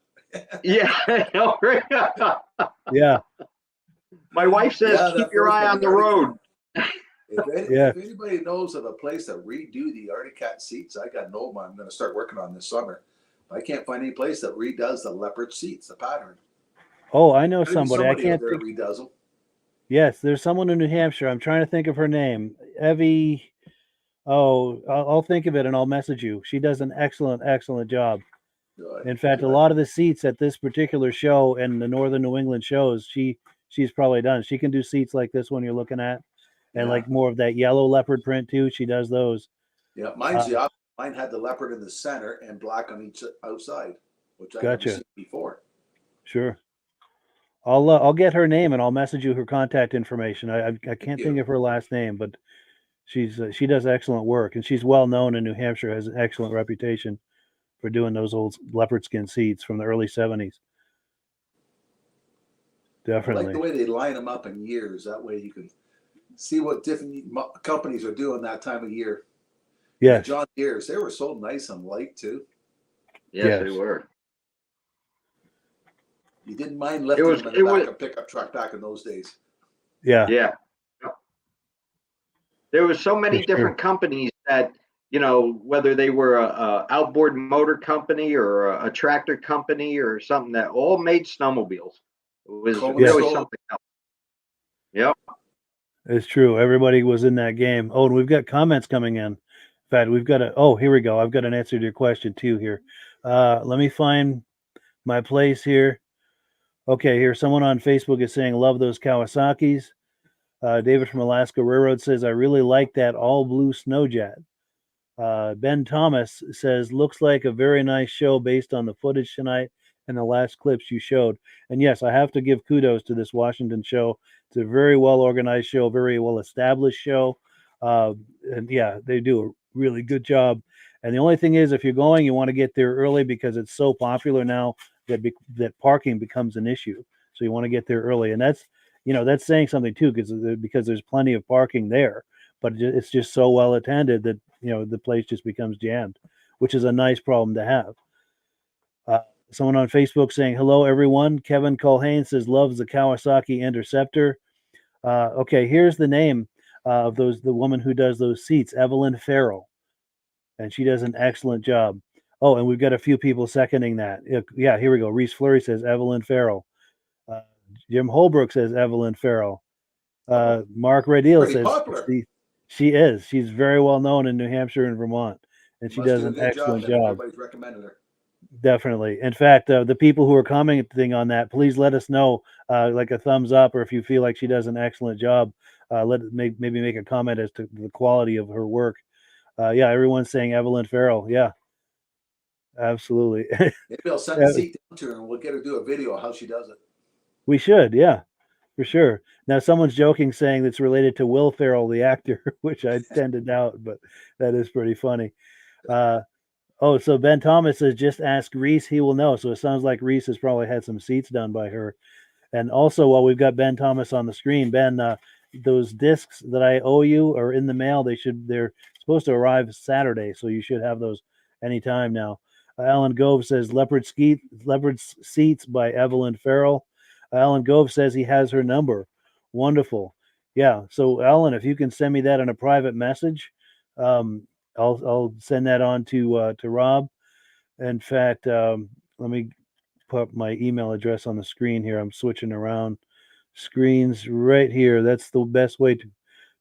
Yeah. Yeah. My wife says, keep your eye on the road. If anybody knows of a place that redo the Arctic Cat seats, I got an old one I'm going to start working on this summer. I can't find any place that redoes the leopard seats, the pattern. Oh, I know somebody. I can't think. Redoes them. Yes, there's someone in New Hampshire. I'm trying to think of her name. Evie. Oh, I'll think of it and I'll message you. She does an excellent job. Good. In fact, a lot of the seats at this particular show and the Northern New England shows, she's probably done. She can do seats like this one you're looking at, and like more of that yellow leopard print too. She does those. Yeah, mine's the opposite. Mine had the leopard in the center and black on each outside, which I never seen before. Sure. I'll get her name and I'll message you her contact information. I can't think of her last name, but she does excellent work, and she's well known in New Hampshire, has an excellent reputation for doing those old leopard skin seats from the early 70s. Definitely. I like the way they line them up in years. That way you can see what different companies are doing that time of year. Yeah. John Deere's, they were so nice and light too. Yes, they were. You didn't mind lifting them in the back of a pickup truck back in those days. Yeah. Yeah. There were so many different companies that, whether they were a outboard motor company or a tractor company or something, that all made snowmobiles. It was really something else. Yep. It's true. Everybody was in that game. Oh, and we've got comments coming in. In fact, we've got here we go. I've got an answer to your question too here. Let me find my place here. Okay, here someone on Facebook is saying, love those Kawasaki's. David from Alaska Railroad says, I really like that all blue Snowjet. Ben Thomas says, looks like a very nice show based on the footage tonight and the last clips you showed. And yes, I have to give kudos to this Washington show. It's a very well organized show, very well established show. And yeah, they do a really good job. And the only thing is, if you're going, you want to get there early because it's so popular now that parking becomes an issue. So you want to get there early. And that's saying something too, because there's plenty of parking there, but it's just so well attended that, the place just becomes jammed, which is a nice problem to have. Someone on Facebook saying, hello, everyone. Kevin Colhane says, loves the Kawasaki Interceptor. Okay, here's the name of the woman who does those seats, Evelyn Farrell. And she does an excellent job. Oh, and we've got a few people seconding that. Yeah, here we go. Reese Fleury says, Evelyn Farrell. Jim Holbrook says Evelyn Farrell. Mark Radil says she's very well known in New Hampshire and Vermont, and she does an excellent job. Everybody's recommended her. Definitely. In fact, the people who are commenting on that, please let us know, like a thumbs up, or if you feel like she does an excellent job, maybe make a comment as to the quality of her work. Yeah, everyone's saying Evelyn Farrell. Yeah, absolutely. Maybe I'll send the seat down to her and we'll get her to do a video of how she does it. We should, yeah, for sure. Now, someone's joking saying it's related to Will Ferrell, the actor, which I tend to doubt, but that is pretty funny. So Ben Thomas says, just ask Reese, he will know. So it sounds like Reese has probably had some seats done by her. And also, while we've got Ben Thomas on the screen, Ben, those discs that I owe you are in the mail. They're supposed to arrive Saturday, so you should have those anytime now. Alan Gove says, Leopard Seats by Evelyn Farrell. Alan Gove says he has her number. Wonderful. Yeah. So Alan, if you can send me that in a private message, I'll send that on to Rob. In fact, let me put my email address on the screen here. I'm switching around screens right here. That's the best way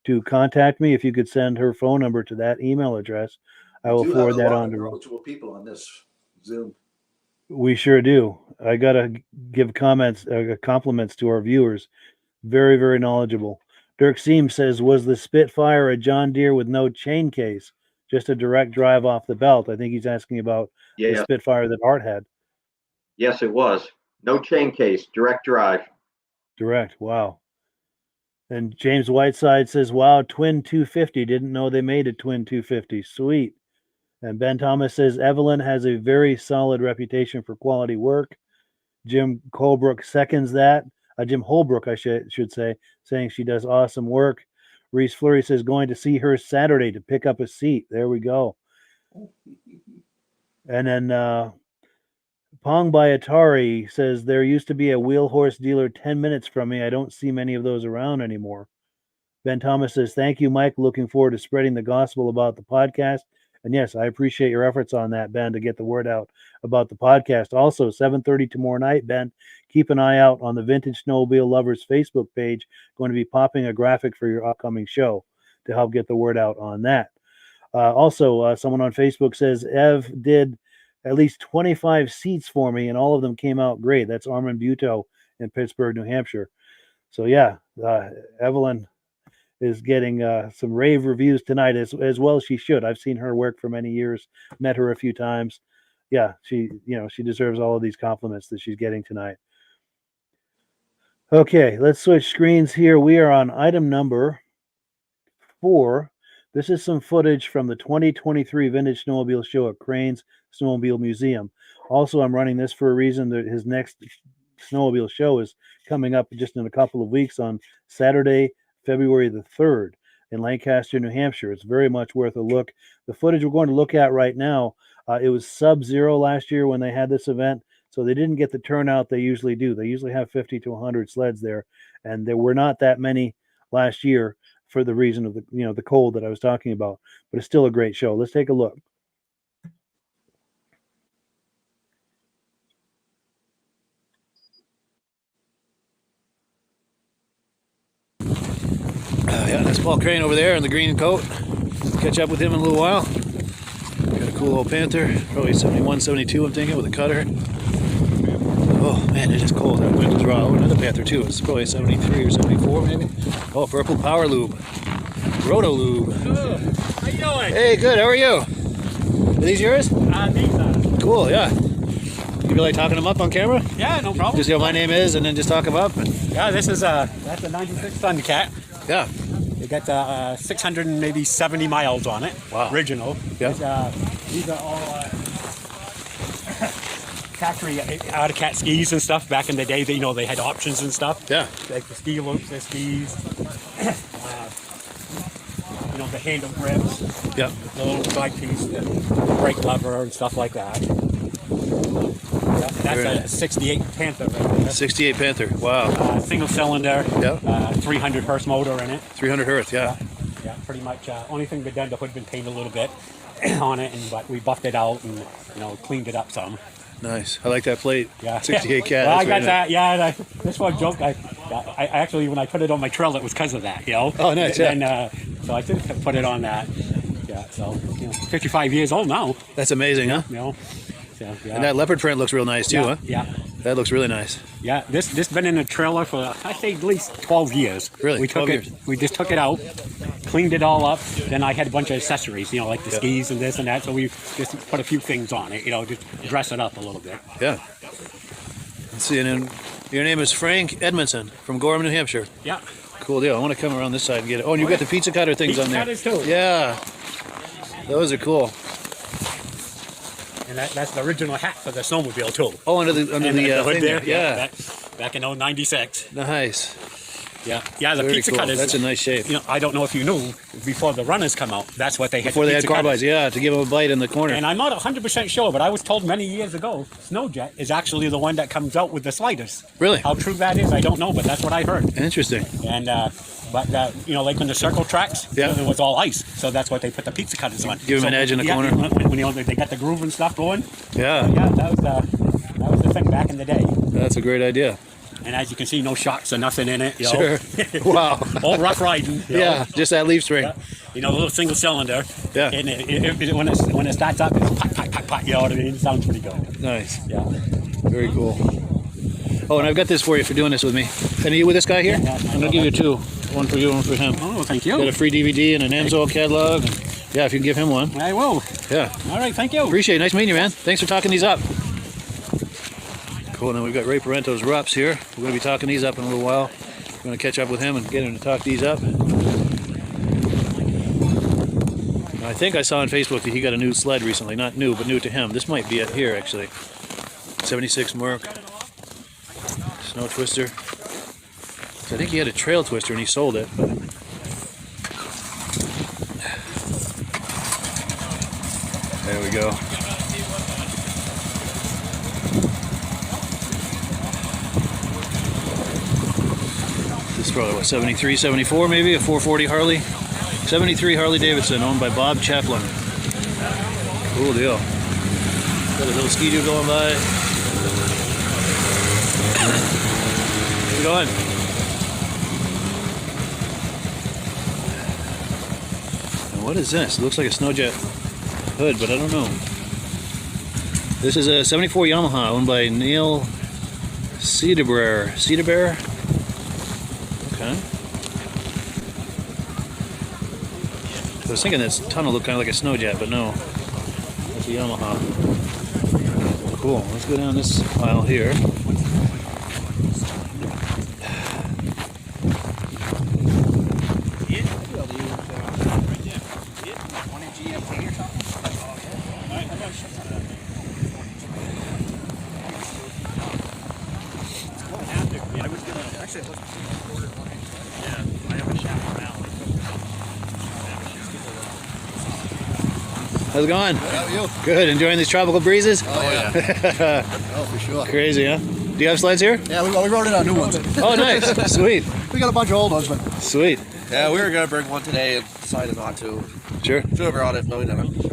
to contact me. If you could send her phone number to that email address, I will forward that on to Rob. Knowledgeable people on this Zoom. We sure do. I gotta give compliments to our viewers. Very, very knowledgeable. Dirk Seam says, was the Spitfire a John Deere with no chain case, just a direct drive off the belt? I think he's asking about the Spitfire that Art had. Yes, it was. No chain case, direct drive. Direct. Wow. And James Whiteside says, wow, twin 250. Didn't know they made a twin 250. Sweet. And Ben Thomas says, Evelyn has a very solid reputation for quality work. Jim Colebrook seconds that. Jim Holbrook, I should say, saying she does awesome work. Reese Fleury says, going to see her Saturday to pick up a seat. There we go. And then Pong by Atari says, there used to be a wheel horse dealer 10 minutes from me. I don't see many of those around anymore. Ben Thomas says, thank you, Mike. Looking forward to spreading the gospel about the podcast. And yes, I appreciate your efforts on that, Ben, to get the word out about the podcast. Also, 7:30 tomorrow night, Ben, keep an eye out on the Vintage Snowmobile Lovers Facebook page. Going to be popping a graphic for your upcoming show to help get the word out on that. Also, someone on Facebook says, Ev did at least 25 seats for me, and all of them came out great. That's Armand Buteau in Pittsburgh, New Hampshire. So, yeah, Evelyn is getting some rave reviews tonight, as well as she should. I've seen her work for many years, met her a few times. Yeah, she deserves all of these compliments that she's getting tonight. Okay, let's switch screens here. We are on item number 4. This is some footage from the 2023 Vintage Snowmobile Show at Crane's Snowmobile Museum. Also, I'm running this for a reason that his next snowmobile show is coming up just in a couple of weeks on Saturday, February the 3rd in Lancaster, New Hampshire. It's very much worth a look. The footage we're going to look at right now, it was sub-zero last year when they had this event, so they didn't get the turnout they usually do. They usually have 50 to 100 sleds there, and there were not that many last year for the reason of the cold that I was talking about. But it's still a great show. Let's take a look. Yeah, that's Paul Crane over there in the green coat. Catch up with him in a little while. Got a cool old Panther, probably 71, 72, I'm thinking, with a cutter. Oh man, it is cold. That wind is raw. Oh, another Panther too. It's probably 73 or 74 maybe. Oh, purple power lube. Roto lube. How you doing? Hey, good. How are you? Are these yours? These are. Cool, yeah. You feel like talking them up on camera? Yeah, no problem. Just see what my name is and then just talk them up? Yeah, this is that's a 96 Thundercat. Yeah. It got 670 miles on it. Wow. Original. Yeah. These are all factory out-of-cat skis and stuff. Back in the day, they had options and stuff. Yeah. Like the ski loops, the skis. The handle grips. Yeah. The little side piece, the brake lever and stuff like that. Yeah, that's a 68 Panther right there. 68 Panther. Wow. Single cylinder. Yeah. 300 horse motor in it. 300 Earth, yeah. Yeah, pretty much. Only thing been done, the hood been painted a little bit on it, but we buffed it out and cleaned it up some. Nice. I like that plate. Yeah. 68 cat. Well, I That's got very that. Yeah, this one joke. I actually, when I put it on my trail, it was because of that. Oh, nice. Yeah. And so I did put it on that. Yeah. So 55 years old now. That's amazing, huh? So, yeah. And that leopard print looks real nice too, huh? Yeah. That looks really nice. Yeah, this been in a trailer for I say at least 12 years. Really? We took 12 it. years. We just took it out, cleaned it all up. Then I had a bunch of accessories, like the skis and this and that. So we just put a few things on it, just dress it up a little bit. Yeah. Let's see, and then your name is Frank Edmondson from Gorham, New Hampshire. Yeah. Cool deal. I want to come around this side and get it. Oh, and you've got the pizza cutter things on there. Cutters too. Yeah. Those are cool. And that's the original hat for the snowmobile too. Oh, under the hood thing there. Yeah. Back in 96. Nice. Yeah. Yeah. The Very pizza cool. cutters. That's a nice shape. I don't know if you knew, before the runners come out, that's what they had. Before the they had pizza cutters. carbides, yeah, to give them a bite in the corner. And I'm not 100% sure, but I was told many years ago, Snowjet is actually the one that comes out with the sliders. Really? How true that is, I don't know, but that's what I heard. Interesting. And like on the circle tracks, Yeah. it was all ice, so that's what they put the pizza cutters on. Give them an edge in the corner. When they got the groove and stuff going. Yeah. Yeah, that was the thing back in the day. That's a great idea. And as you can see, no shocks or nothing in it. Sure. Wow. All rough riding. Yeah, just that leaf spring. A little single cylinder. Yeah. And when it starts up, it's pot, pot, pot, pot. You know what I mean? It sounds pretty good. Nice. Yeah. Very cool. Oh, and I've got this for you for doing this with me. And are you with this guy here? Yeah, I'm going to give you two. One for you, one for him. Oh, thank you. Got a free DVD and an Amsoil catalog. And yeah, if you can give him one. I will. Yeah. All right, thank you. Appreciate it. Nice meeting you, man. Thanks for talking these up. Cool. And then we've got Ray Parento's Rups here. We're going to be talking these up in a little while. We're going to catch up with him and get him to talk these up. I think I saw on Facebook that he got a new sled recently. Not new, but new to him. This might be it here, actually. 76 Merc. Snow Twister. So I think he had a Trail Twister and he sold it. But there we go. This is probably what, 73, 74 maybe? A 440 Harley? 73 Harley Davidson, owned by Bob Chaplin. Cool deal. Got a little ski-doo going by. How's it going? And what is this? It looks like a Snowjet hood, but I don't know. This is a 74 Yamaha owned by Neil Cedarbear. Cedarbear? Okay. I was thinking this tunnel looked kind of like a Snowjet, but no. That's a Yamaha. Cool. Let's go down this aisle here. How's it going? How are you? Good. Enjoying these tropical breezes? Oh, yeah. Oh, for sure. Crazy, huh? Do you have sleds here? Yeah, we rode in our new ones. Oh, nice. Sweet. We got a bunch of old ones, but Sweet. Yeah, we were gonna bring one today and decided not to. Sure. Should have brought it, but we didn't. So.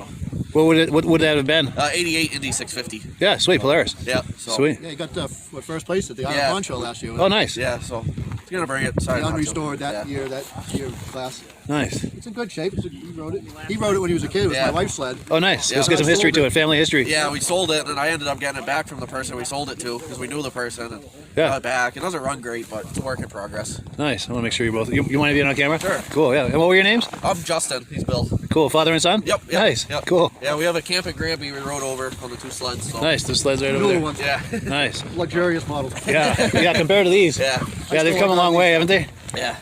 What would that have been? 88 Indy 650. Yeah, sweet. Polaris. Yeah. So, Sweet. yeah, you got first place at the Iron Yeah. Pond Show last year. Oh, nice. Yeah, so gonna bring it. Decided The not to. unrestored that Yeah. year class. Nice. It's in good shape. He rode it. He rode it when he was a kid. It was Yeah. my wife's sled. Oh, nice. Yeah, Let's get some I history sold to it. Family history. Yeah, we sold it, and I ended up getting it back from the person we sold it to because we knew the person and Yeah. got it back. It doesn't run great, but it's a work in progress. Nice. I want to make sure you both. You want to be on camera? Sure. Cool. Yeah. And what were your names? I'm Justin. He's Bill. Cool. Father and son. Yep. Nice. Yep. Cool. Yeah, we have a camp at Granby we rode over on the two sleds. So. Nice. The sleds right over Newer there. ones. Yeah. Nice. Luxurious models. Yeah. Yeah. Compared to these. Yeah. Yeah, they've come a long way, haven't they? Yeah.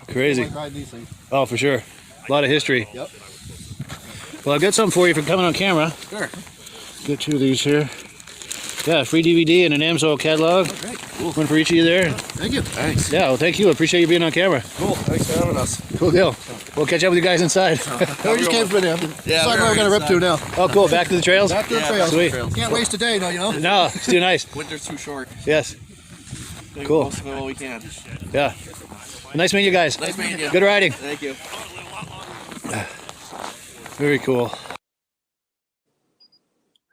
Crazy. I like riding these things. Oh, for sure. A lot of history. Yep. Well, I've got something for you for coming on camera. Sure. Get two of these here. Yeah, free DVD and an Amsoil catalog. Great. One for each of you there. Thank you. Thanks. Yeah, well, thank you. I appreciate you being on camera. Cool. Thanks for having us. Cool deal. We'll catch up with you guys inside. We just came from there. Yeah, Sorry, we're going to rip to now. Oh, cool. Back to the trails? Back to the Yeah, trails. Sweet. Can't waste a day, no, you know. No, it's too nice. Winter's too short. Yes. Make Cool. most of it while we can. Yeah. Nice meeting you guys. Nice meeting you. Good riding. Thank you. Very cool.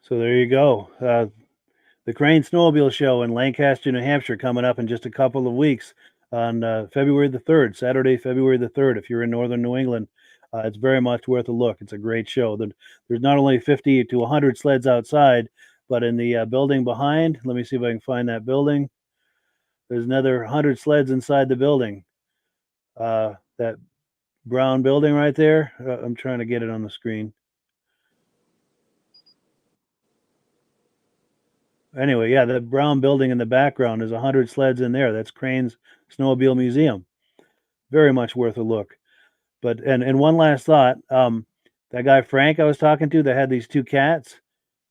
So there you go. The Crane Snowmobile Show in Lancaster, New Hampshire, coming up in just a couple of weeks on February the 3rd, Saturday, February the 3rd. If you're in northern New England, it's very much worth a look. It's a great show. There's not only 50 to 100 sleds outside, but in the building behind, let me see if I can find that building. There's another 100 sleds inside the building. That brown building right there. I'm trying to get it on the screen. Anyway, yeah, the brown building in the background is 100 sleds in there. That's Crane's Snowmobile Museum. Very much worth a look. But and one last thought. That guy Frank I was talking to that had these two cats,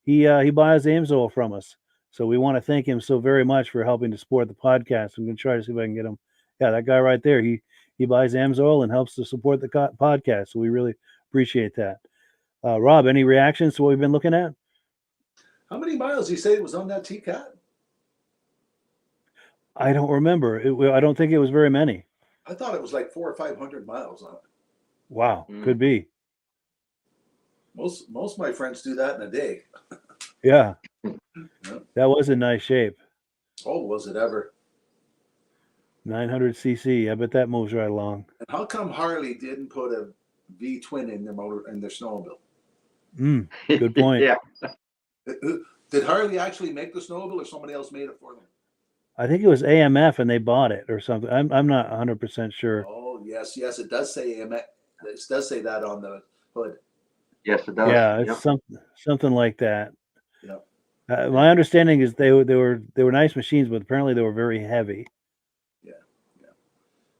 he buys Amsoil from us. So we want to thank him so very much for helping to support the podcast. I'm going to try to see if I can get him. Yeah, that guy right there. He buys Amsoil and helps to support the podcast. So we really appreciate that. Rob, any reactions to what we've been looking at? How many miles did he say was on that T-Cat? I don't remember. I don't think it was very many. I thought it was like 400 or 500 miles on it. Wow, could be. Most of my friends do that in a day. Yeah, Yeah. that was in nice shape. Oh, was it ever? 900 cc. I bet that moves right along. And how come Harley didn't put a V twin in their motor in their snowmobile? Good point. Yeah. Did Harley actually make the snowmobile, or somebody else made it for them? I think it was AMF and they bought it or something. I'm not 100% sure. Oh, yes, it does say AMX. It does say that on the hood. Yes, it does. Yeah, it's Yep. something like that. Yep. My understanding is they were nice machines, but apparently they were very heavy.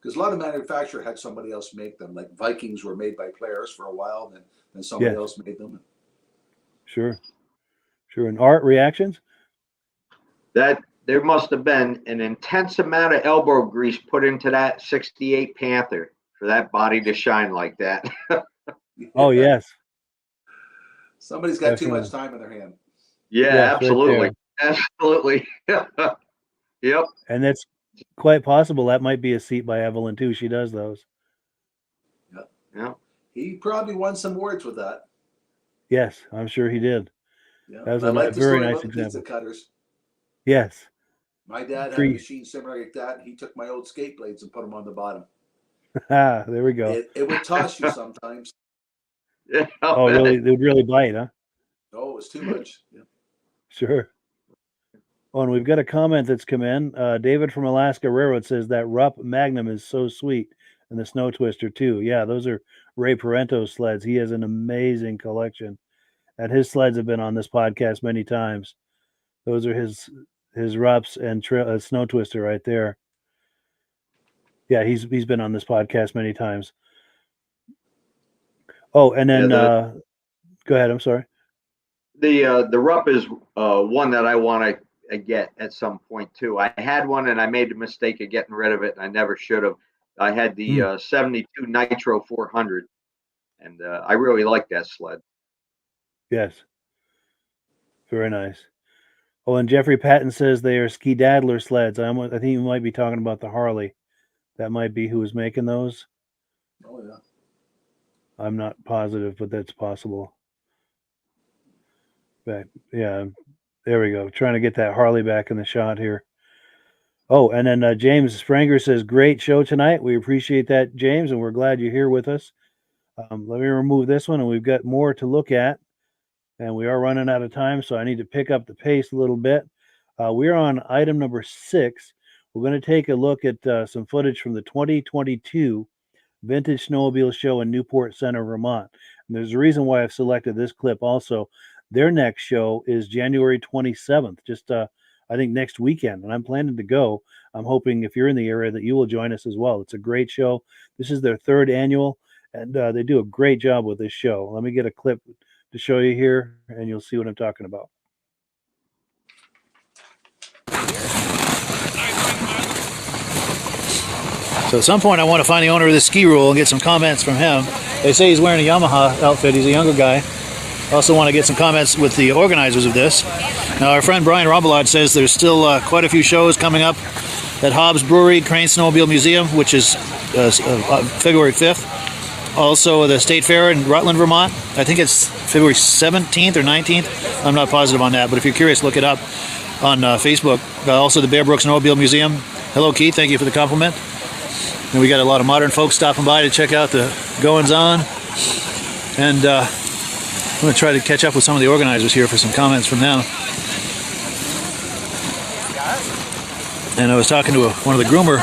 Because a lot of manufacturer had somebody else make them. Like Vikings were made by Polaris for a while, then somebody else made them. Sure. And Art, reactions? That there must have been an intense amount of elbow grease put into that 68 Panther for that body to shine like that. Oh, yes. Somebody's got too much time in their hand. Yeah, Yes, absolutely. Absolutely. Yep. And that's quite possible. That might be a seat by Evelyn, too. She does those. Yeah. He probably won some awards with that. Yes, I'm sure he did. Yeah. That was I a like the very story nice about the pizza example. cutters. Yes. My dad had a machine similar like that, and he took my old skate blades and put them on the bottom. There we go. It would toss you sometimes. Yeah, Oh, really? They would really bite, huh? Oh, it was too much. Yeah. Sure. Oh, and we've got a comment that's come in. David from Alaska Railroad says that Rupp Magnum is so sweet, and the Snow Twister too. Yeah, those are Ray Parento's sleds. He has an amazing collection, and his sleds have been on this podcast many times. Those are his Rupps and Snow Twister right there. Yeah, he's been on this podcast many times. Oh, and then go ahead. I'm sorry. The Rupp is one that I want to get at some point too. I had one and I made the mistake of getting rid of it, and I never should have. I had the 72 Nitro 400, and I really like that sled. Yes. Very nice. Oh, and Jeffrey Patton says they are Ski Daddler sleds. I think you might be talking about the Harley. That might be who was making those. Oh, yeah. I'm not positive, but that's possible. But yeah, there we go. Trying to get that Harley back in the shot here. Oh, and then James Spranger says, great show tonight. We appreciate that, James, and we're glad you're here with us. Let me remove this one, and we've got more to look at. And we are running out of time, so I need to pick up the pace a little bit. We're on item number 6. We're going to take a look at some footage from the 2022 Vintage Snowmobile Show in Newport Center, Vermont. And there's a reason why I've selected this clip also. Their next show is January 27th, just I think next weekend, and I'm planning to go. I'm hoping if you're in the area that you will join us as well. It's a great show. This is their 3rd annual, and they do a great job with this show. Let me get a clip to show you here, and you'll see what I'm talking about. So at some point I want to find the owner of this ski rule and get some comments from him. They say he's wearing a Yamaha outfit. He's a younger guy. I also want to get some comments with the organizers of this. Now our friend Brian Rombelot says there's still quite a few shows coming up at Hobbs Brewery, Crane Snowmobile Museum, which is February 5th. Also the State Fair in Rutland, Vermont. I think it's February 17th or 19th. I'm not positive on that, but if you're curious, look it up on Facebook. Also the Bear Brook Snowmobile Museum. Hello, Keith. Thank you for the compliment. And we got a lot of modern folks stopping by to check out the goings-on. And I'm going to try to catch up with some of the organizers here for some comments from them. And I was talking to one of the groomer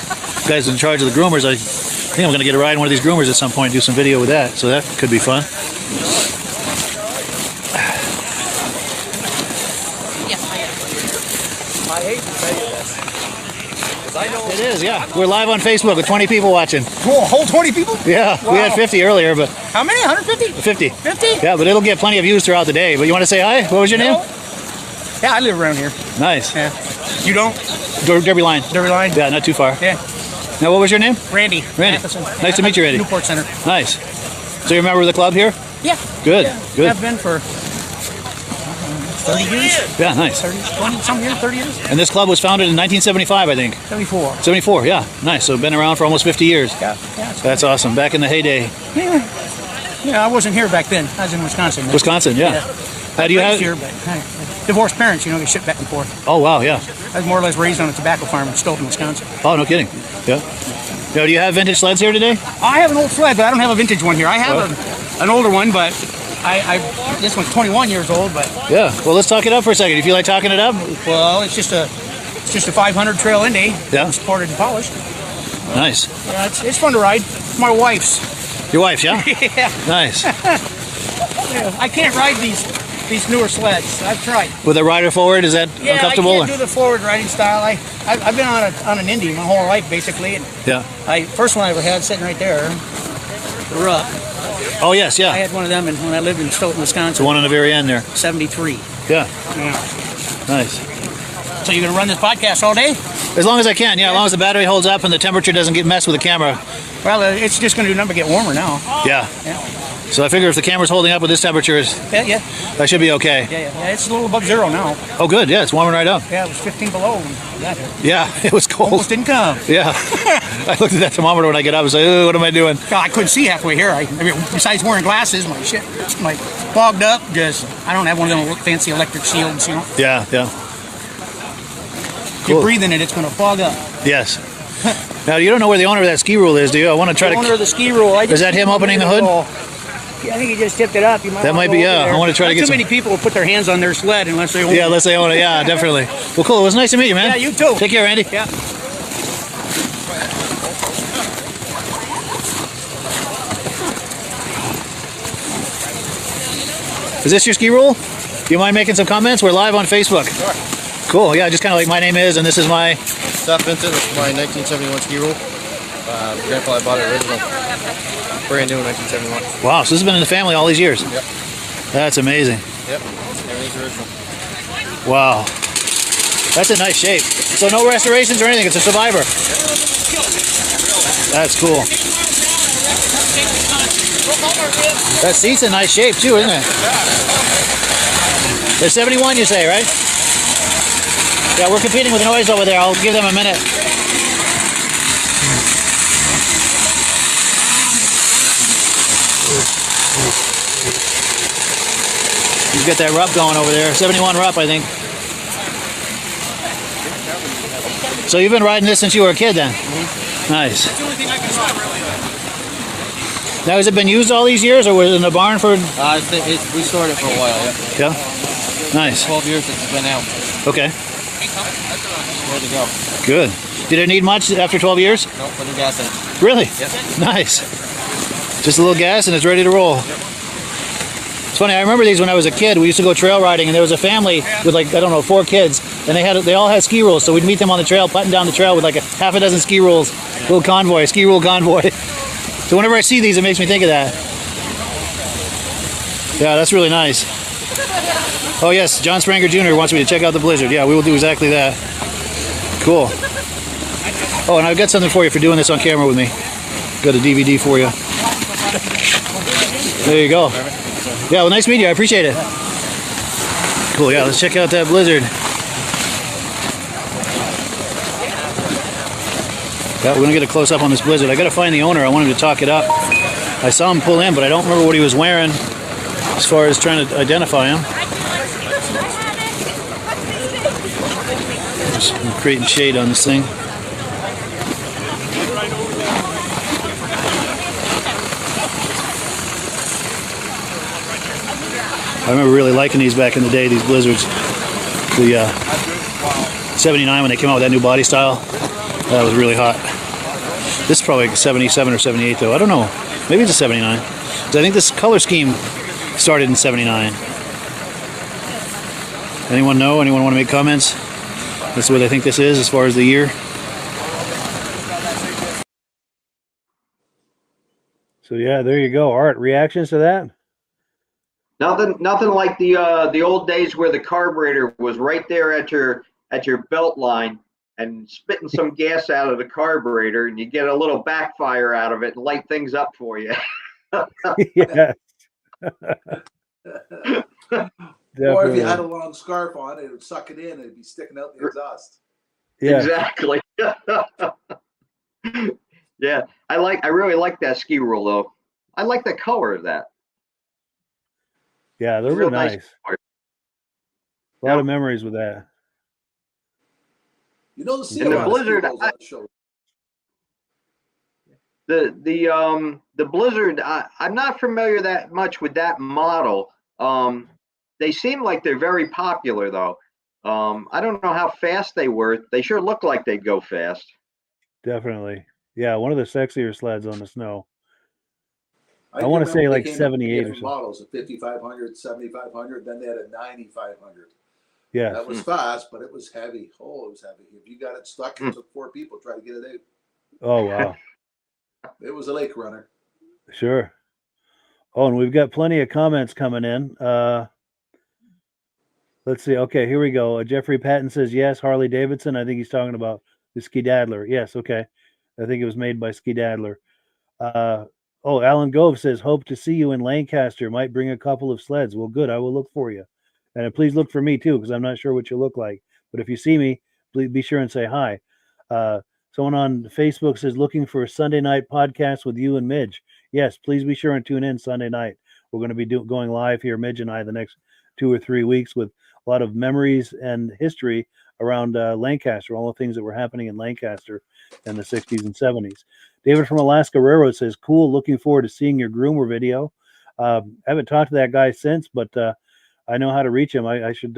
guys in charge of the groomers. I think I'm going to get a ride in one of these groomers at some point and do some video with that. So that could be fun. I hate to tell you this. I know It is, yeah. We're live on Facebook with 20 people watching. Cool, a whole 20 people? Yeah, Wow. we had 50 earlier, but How many? 150? 50. 50? Yeah, but it'll get plenty of views throughout the day. But you want to say hi? What was your name? Yeah, I live around here. Nice. Yeah. You don't? Derby Line. Derby Line? Yeah, not too far. Yeah. Now, what was your name? Randy. Randy. Matheson. Nice to meet you, Randy. Newport Center. Nice. So you're a member of the club here? Yeah. Good, Yeah. good. I've been for 30 years. Yeah, nice. 30, 20 some years, 30 years? And this club was founded in 1975, I think. 74. 74, yeah. Nice. So been around for almost 50 years. Yeah. That's awesome. Back in the heyday. Yeah, I wasn't here back then. I was in Wisconsin. Wisconsin, yeah. I do you have? here, but divorced parents, they ship back and forth. Oh, wow, yeah. I was more or less raised on a tobacco farm in Stoughton, Wisconsin. Oh, no kidding. Yeah. Now, do you have vintage sleds here today? I have an old sled, but I don't have a vintage one here. I have an older one, but this one's 21 years old. But Yeah. Well, let's talk it up for a second. You feel like talking it up? well, it's just a 500 Trail Indy. Yeah. Supported and polished. Nice. Yeah, it's fun to ride. It's my wife's. Your wife, yeah? Yeah. Nice. Yeah. I can't ride these these newer sleds. I've tried. With a rider forward, is that Yeah, uncomfortable? I can't do the forward riding style. I've been on an Indy my whole life basically. And Yeah. first one I ever had sitting right there, the Ruck. Oh, yes, I yeah. had one of them when I lived in Stoughton, Wisconsin. The one on the very end there. 73. Yeah. Yeah. Nice. So you're gonna run this podcast all day? As long as I can, yeah. As long as the battery holds up and the temperature doesn't get messed with the camera. Well, it's just gonna do nothing but get warmer now. Yeah. Yeah. So I figure if the camera's holding up with this temperature, Yeah. that should be okay. Yeah. It's a little above zero now. Oh, good. Yeah, it's warming right up. Yeah, it was 15 below when I got here. Yeah, it was cold. Almost didn't come. Yeah. I looked at that thermometer when I get up. I was like, oh, what am I doing? God, I couldn't see halfway here. I mean, besides wearing glasses, my shit, like fogged up. Just I don't have one of them fancy electric shields, you know. Yeah. You're Cool. breathing it, it's gonna fog up. Yes. Now, you don't know where the owner of that ski rule is, do you? I want to try The owner of to... the ski rule. Is that him opening the hood? Yeah, I think he just tipped it up. You might That wanna might go be, over yeah. there. I wanna try to Not get too some- many people will put their hands on their sled unless they own Yeah, it. unless they own it. Yeah, definitely. Well, cool. It was nice to meet you, man. Yeah, you too. Take care, Andy. Yeah. Is this your ski rule? Do you mind making some comments? We're live on Facebook. Sure. Cool. Yeah, just kind of like my name is, and this is my... Stop Vincent, it's my 1971 ski rule. Grandpa bought it original. Brand new in 1971. Wow, so this has been in the family all these years. Yep. That's amazing. Yep. Everything's original. Wow. That's in nice shape. So no restorations or anything. It's a survivor. That's cool. That seat's in nice shape too, isn't it? They're 71, you say, right? Yeah, we're competing with noise over there. I'll give them a minute. He's got that rup going over there. 71 rup, I think. So you've been riding this since you were a kid then? Nice. Now, has it been used all these years, or was it in the barn for... We stored it for a while, yeah. Yeah? Nice. 12 years since it's been out. Okay. Ready to go. Good. Did it need much after 12 years? Nope, put the gas in. Really? Yep. Nice. Just a little gas and it's ready to roll. It's funny, I remember these when I was a kid. We used to go trail riding, and there was a family with like, I don't know, 4 kids, and they all had ski rules. So we'd meet them on the trail, putting down the trail with like half a dozen ski rules. Little convoy, ski rule convoy. So whenever I see these, it makes me think of that. Yeah, that's really nice. Oh yes, John Spranger Jr. wants me to check out the Blizzard. Yeah, we will do exactly that. Cool. Oh, and I've got something for you for doing this on camera with me. Got a DVD for you. There you go. Yeah, well, nice meeting you. I appreciate it. Cool, yeah, let's check out that Blizzard. Yeah, we're going to get a close-up on this Blizzard. I got to find the owner. I want him to talk it up. I saw him pull in, but I don't remember what he was wearing as far as trying to identify him. Just creating shade on this thing. I remember really liking these back in the day, these Blizzards. The 79 when they came out with that new body style. That was really hot. This is probably like 77 or 78 though. I don't know. Maybe it's a 79. 'Cause I think this color scheme started in 79. Anyone know? Anyone want to make comments? That's what I think this is as far as the year. So yeah, there you go. Art, reactions to that? Nothing like the old days where the carburetor was right there at your belt line and spitting some gas out of the carburetor, and you get a little backfire out of it and light things up for you. Yeah. Or if you had a long scarf on, it would suck it in and it'd be sticking out the exhaust. Yeah. Exactly. Yeah, I really like that ski rule though. I like the color of that. Yeah, they're Real real nice. color. A lot of memories with that. You know, see And a the lot of Blizzard, ski rules on the show. The Blizzard, I'm not familiar that much with that model. They seem like they're very popular though. I don't know how fast they were. They sure look like they'd go fast. Definitely. Yeah, one of the sexier sleds on the snow. I want to remember say they like came in 78 or different so. models, a 5500, 7500, then they had a 9500. Yeah. That was fast, but it was heavy. Oh, it was heavy. If you got it stuck, it took 4 people to try to get it out. Oh, wow. It was a lake runner. Sure. Oh, and we've got plenty of comments coming in. Let's see. Okay, here we go. Jeffrey Patton says, yes, Harley Davidson. I think he's talking about the Ski Daddler. Yes, okay. I think it was made by Ski Daddler. Alan Gove says, hope to see you in Lancaster. Might bring a couple of sleds. Well, good. I will look for you. And please look for me, too, because I'm not sure what you look like. But if you see me, please be sure and say hi. Someone on Facebook says, looking for a Sunday night podcast with you and Midge. Yes, please be sure and tune in Sunday night. We're going to be going live here, Midge and I, the next 2 or 3 weeks with a lot of memories and history around Lancaster, all the things that were happening in Lancaster in the 60s and 70s. David from Alaska Railroad says, cool, looking forward to seeing your groomer video. I haven't talked to that guy since, but I know how to reach him. I should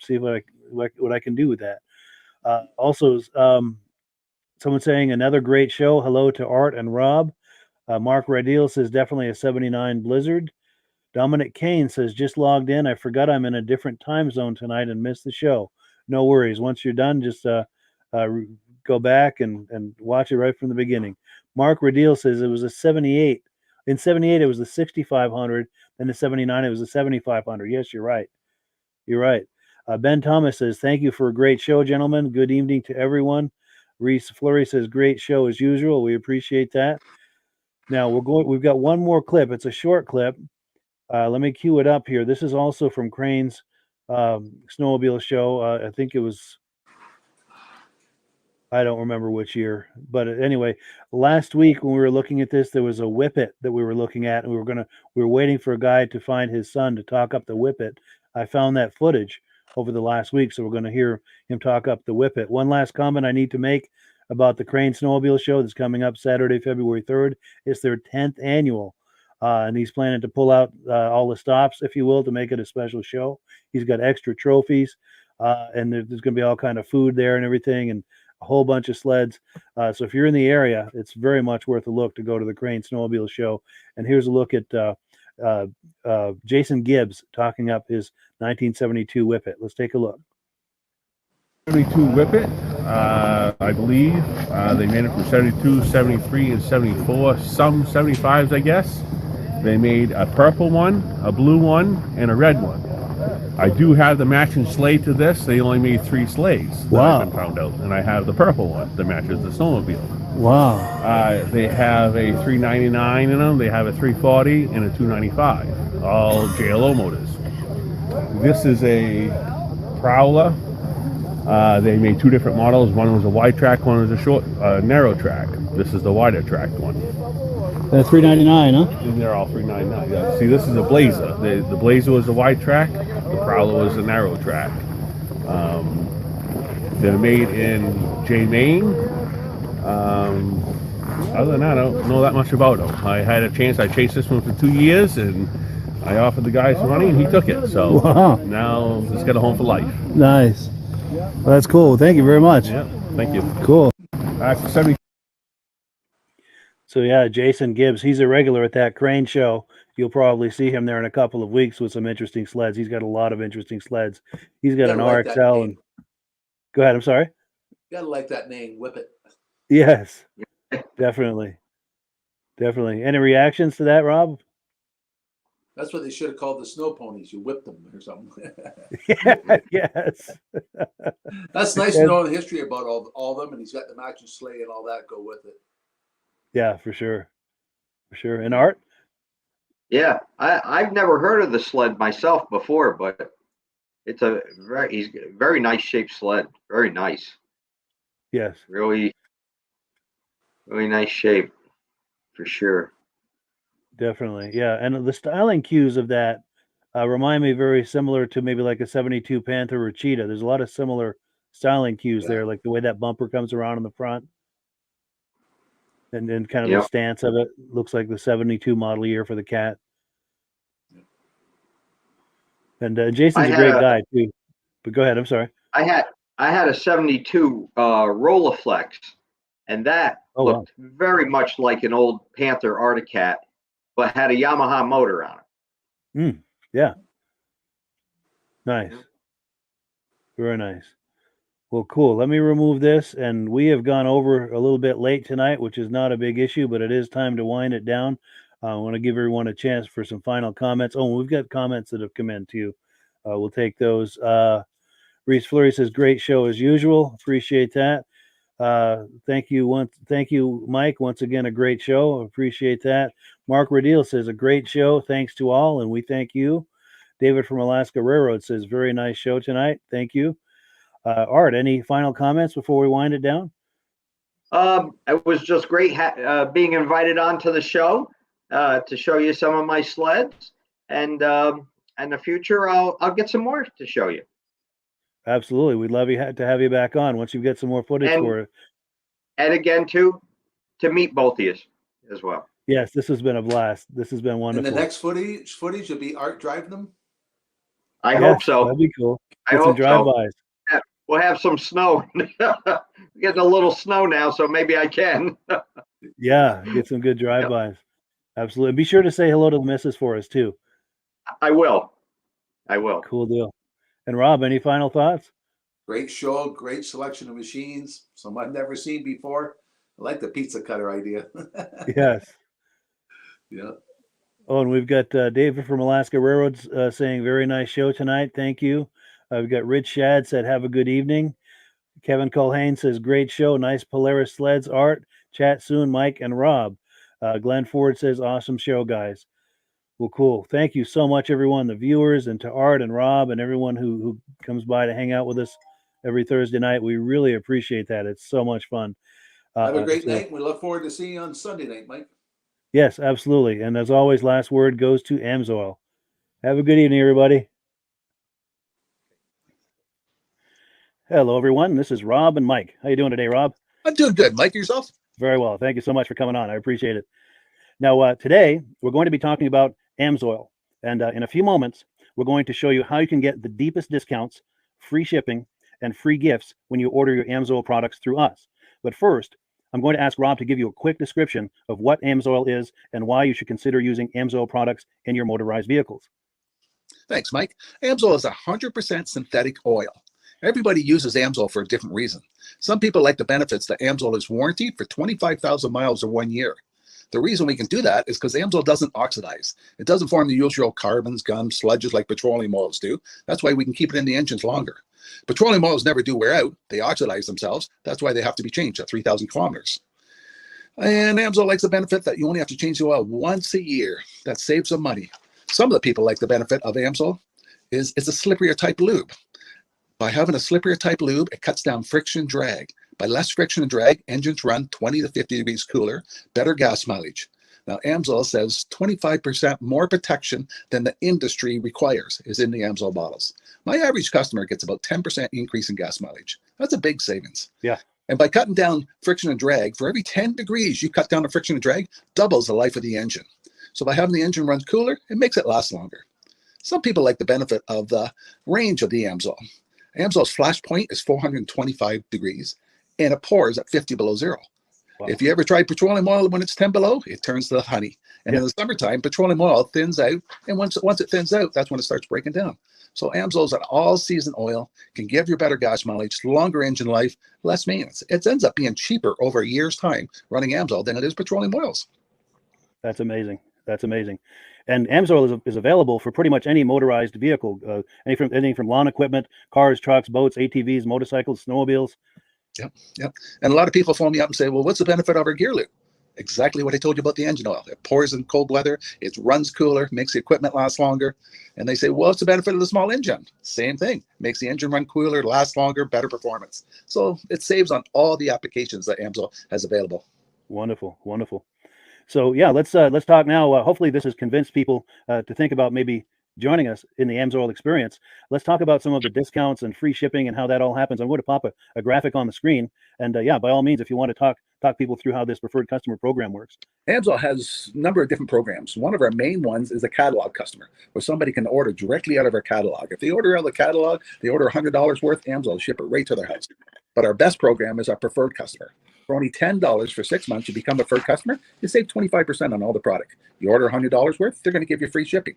see what I can do with that. Also, someone saying, another great show. Hello to Art and Rob. Mark Radil says, definitely a 79 Blizzard. Dominic Kane says, just logged in. I forgot I'm in a different time zone tonight and missed the show. No worries. Once you're done, just go back and watch it right from the beginning. Mark Radil says it was a 78. In 78, it was the 6500. Then the 79, it was the 7500. Yes, you're right. You're right. Ben Thomas says, thank you for a great show, gentlemen. Good evening to everyone. Reese Fleury says, great show as usual. We appreciate that. Now we've got one more clip. It's a short clip. Let me cue it up here. This is also from Crane's snowmobile show. I think it was, I don't remember which year, but anyway, last week when we were looking at this, there was a whippet that we were looking at, and we were waiting for a guy to find his son to talk up the whippet. I found that footage over the last week, so we're going to hear him talk up the whippet. One last comment I need to make about the Crane Snowmobile Show that's coming up Saturday, February 3rd. It's their 10th annual. And he's planning to pull out all the stops, if you will, to make it a special show. He's got extra trophies, and there's going to be all kind of food there and everything, and a whole bunch of sleds. So if you're in the area, it's very much worth a look to go to the Crane Snowmobile Show. And here's a look at Jason Gibbs talking up his 1972 Whippet. Let's take a look. 72 Whippet, I believe. They made it from 72, 73, and 74. Some 75s, I guess. They made a purple one, a blue one, and a red one. I do have the matching sleigh to this. They only made 3 sleighs that Wow. I've been found out. And I have the purple one that matches the snowmobile. Wow. They have a 399 in them. They have a 340 and a 295. All JLO motors. This is a Prowler. They made 2 different models. One was a wide track, one was a short, narrow track. This is the wider track one. That's $399, huh? And they're all $399. Yeah. See, this is a Blazer. The Blazer was a wide track. The Prowler was a narrow track. They're made in J-Maine. Other than that, I don't know that much about them. I had a chance. I chased this one for 2 years, and I offered the guy some money, and he took it. So Wow. now it's got a home for life. Nice. Well, that's cool. Thank you very much. Yeah, thank you. Cool. That's 70. So yeah, Jason Gibbs, he's a regular at that Crane show. You'll probably see him there in a couple of weeks with some interesting sleds. He's got a lot of interesting sleds. He's got an Gotta like that RXL. name. And go ahead. I'm sorry. You gotta like that name, Whippet. Yes, definitely. Definitely. Any reactions to that, Rob? That's what they should have called the snow ponies. You whipped them or something. Yes. That's nice to know the history about all of them, and he's got the matching sleigh and all that go with it. Yeah, for sure. For sure. And Art? Yeah, I've never heard of the sled myself before, but it's he's a very nice shaped sled. Very nice. Yes. Really, really nice shape, for sure. Definitely. Yeah. And the styling cues of that remind me very similar to maybe like a 72 Panther or Cheetah. There's a lot of similar styling cues there, like the way that bumper comes around in the front. And then kind of the stance of it looks like the 72 model year for the Cat. And Jason's a great guy too. But go ahead. I'm sorry. I had a 72 Rolleiflex, and that looked very much like an old Panther Arctic Cat. but had a Yamaha motor on it. Yeah. Nice. Very nice. Well, cool. Let me remove this. And we have gone over a little bit late tonight, which is not a big issue, but it is time to wind it down. I want to give everyone a chance for some final comments. Oh, we've got comments that have come in too. We'll take those. Reese Fleury says, great show as usual. Appreciate that. Thank you, Mike. Once again, a great show. Appreciate that. Mark Radil says, a great show. Thanks to all, and we thank you. David from Alaska Railroad says, very nice show tonight. Thank you. Art, any final comments before we wind it down? It was just great being invited onto the show to show you some of my sleds, and in the future I'll get some more to show you. Absolutely, we'd love to have you back on once you get some more footage for it. And again, to meet both of you as well. Yes, this has been a blast. This has been wonderful. And the next footage will be Art driving them. I hope so. That'd be cool. Get some drive-bys. So. We'll have some snow. Getting a little snow now, so maybe I can. Yeah, get some good drive-bys. Absolutely. Be sure to say hello to the missus for us too. I will. Cool deal. And Rob, any final thoughts? Great show, great selection of machines, some I've never seen before. I like the pizza cutter idea. Yes. Yeah. Oh, and we've got David from Alaska Railroads saying, very nice show tonight. Thank you. We've got Rich Shad said, have a good evening. Kevin Colhane says, great show. Nice Polaris sleds, Art. Chat soon, Mike and Rob. Glenn Ford says, awesome show, guys. Well, cool. Thank you so much, everyone, the viewers, and to Art and Rob and everyone who comes by to hang out with us every Thursday night. We really appreciate that. It's so much fun. Have a great night. We look forward to seeing you on Sunday night, Mike. Yes, absolutely. And as always, last word goes to Amsoil. Have a good evening, everybody. Hello, everyone. This is Rob and Mike. How you doing today, Rob? I'm doing good. Mike, yourself? Very well. Thank you so much for coming on. I appreciate it. Now, today, we're going to be talking about Amsoil. And in a few moments, we're going to show you how you can get the deepest discounts, free shipping, and free gifts when you order your Amsoil products through us. But first, I'm going to ask Rob to give you a quick description of what Amsoil is and why you should consider using Amsoil products in your motorized vehicles. Thanks, Mike. Amsoil is 100% synthetic oil. Everybody uses Amsoil for a different reason. Some people like the benefits that Amsoil is warranted for 25,000 miles or 1 year. The reason we can do that is because Amsoil doesn't oxidize. It doesn't form the usual carbons, gums, sludges like petroleum oils do. That's why we can keep it in the engines longer. Petroleum oils never do wear out. They oxidize themselves. That's why they have to be changed at 3,000 kilometers. And Amsoil likes the benefit that you only have to change the oil once a year. That saves them money. Some of the people like the benefit of Amsoil is it's a slipperier type lube. By having a slipperier type lube, it cuts down friction and drag. By less friction and drag, engines run 20 to 50 degrees cooler, better gas mileage. Now, Amsoil says 25% more protection than the industry requires is in the Amsoil bottles. My average customer gets about 10% increase in gas mileage. That's a big savings. Yeah. And by cutting down friction and drag, for every 10 degrees you cut down the friction and drag, doubles the life of the engine. So by having the engine run cooler, it makes it last longer. Some people like the benefit of the range of the Amsoil. Amsoil's flash point is 425 degrees, and it pours at 50 below zero. Wow. If you ever tried petroleum oil when it's 10 below, it turns to honey. And in the summertime, petroleum oil thins out, and once it thins out, that's when it starts breaking down. So Amsoil's an all-season oil, can give you better gas mileage, longer engine life, less maintenance. It ends up being cheaper over a year's time running Amsoil than it is petroleum oils. That's amazing. That's amazing. And Amsoil is available for pretty much any motorized vehicle, anything from lawn equipment, cars, trucks, boats, ATVs, motorcycles, snowmobiles. Yep. And a lot of people phone me up and say, well, what's the benefit of our gear lube? Exactly what I told you about the engine oil. It pours in cold weather, it runs cooler, makes the equipment last longer. And they say, well, what's the benefit of the small engine? Same thing. Makes the engine run cooler, last longer, better performance. So it saves on all the applications that Amsoil has available. Wonderful, wonderful. So yeah, let's talk now. Hopefully this has convinced people to think about maybe joining us in the Amsoil experience. Let's talk about some of the discounts and free shipping and how that all happens. I'm going to pop a graphic on the screen. And yeah, by all means, if you want to talk people through how this preferred customer program works. Amsoil has a number of different programs. One of our main ones is a catalog customer, where somebody can order directly out of our catalog. If they order out of the catalog, they order $100 worth, Amsoil will ship it right to their house. But our best program is our preferred customer. For only $10 for 6 months, you become a preferred customer, you save 25% on all the product. You order $100 worth, they're going to give you free shipping.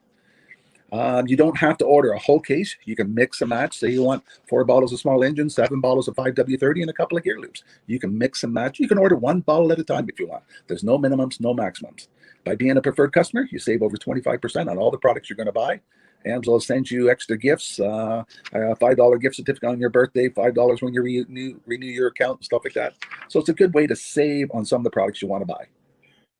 You don't have to order a whole case. You can mix and match. Say you want 4 bottles of small engine, 7 bottles of 5W30, and a couple of gear loops. You can mix and match. You can order 1 bottle at a time if you want. There's no minimums, no maximums. By being a preferred customer, you save over 25% on all the products you're going to buy. Amsoil sends you extra gifts, a $5 gift certificate on your birthday, $5 when you renew your account, and stuff like that. So it's a good way to save on some of the products you want to buy.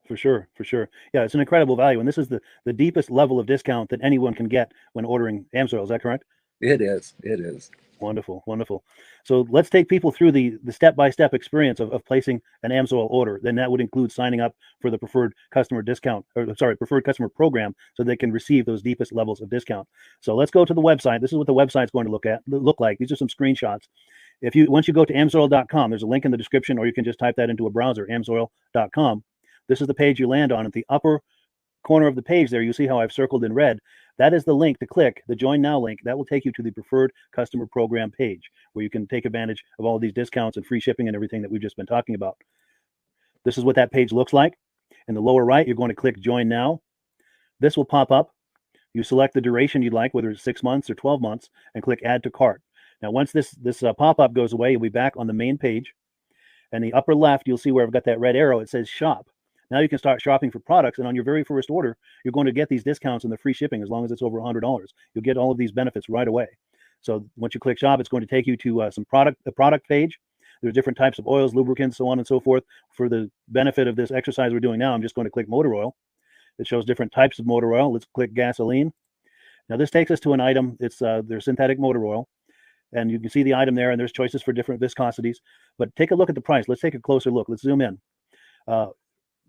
For sure, for sure. Yeah, it's an incredible value, and this is the deepest level of discount that anyone can get when ordering Amsoil. Is that correct? It is. It is. Wonderful, wonderful. So let's take people through the step-by-step experience of placing an Amsoil order. Then that would include signing up for the preferred customer discount, or sorry, preferred customer program, so they can receive those deepest levels of discount. So let's go to the website. This is what the website's going to look like. These are some screenshots. Once you go to amsoil.com, there's a link in the description, or you can just type that into a browser, amsoil.com. This is the page you land on. At the upper corner of the page there, you see how I've circled in red. That is the link to click, the Join Now link. That will take you to the Preferred Customer Program page, where you can take advantage of all of these discounts and free shipping and everything that we've just been talking about. This is what that page looks like. In the lower right, you're going to click Join Now. This will pop up. You select the duration you'd like, whether it's 6 months or 12 months, and click Add to Cart. Now, once this pop-up goes away, you'll be back on the main page. And the upper left, you'll see where I've got that red arrow. It says Shop. Now you can start shopping for products, and on your very first order, you're going to get these discounts and the free shipping as long as it's over $100. You'll get all of these benefits right away. So once you click Shop, it's going to take you to the product page. There's different types of oils, lubricants, so on and so forth. For the benefit of this exercise we're doing now, I'm just going to click motor oil. It shows different types of motor oil. Let's click gasoline. Now this takes us to an item. It's their synthetic motor oil. And you can see the item there, and there's choices for different viscosities. But take a look at the price. Let's take a closer look. Let's zoom in.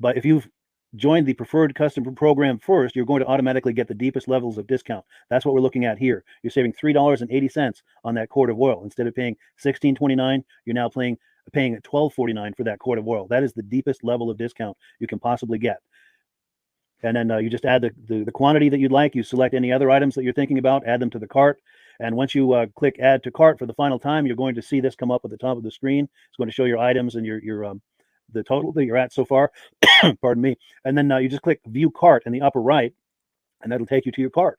But if you've joined the preferred customer program first, you're going to automatically get the deepest levels of discount. That's what we're looking at here. You're saving $3.80 on that quart of oil. Instead of paying $16.29, you're now paying $12.49 for that quart of oil. That is the deepest level of discount you can possibly get. And then you just add the quantity that you'd like. You select any other items that you're thinking about, add them to the cart. And once you click Add to Cart for the final time, you're going to see this come up at the top of the screen. It's going to show your items and your the total that you're at so far. Pardon me. And then you just click View Cart in the upper right, and that'll take you to your cart.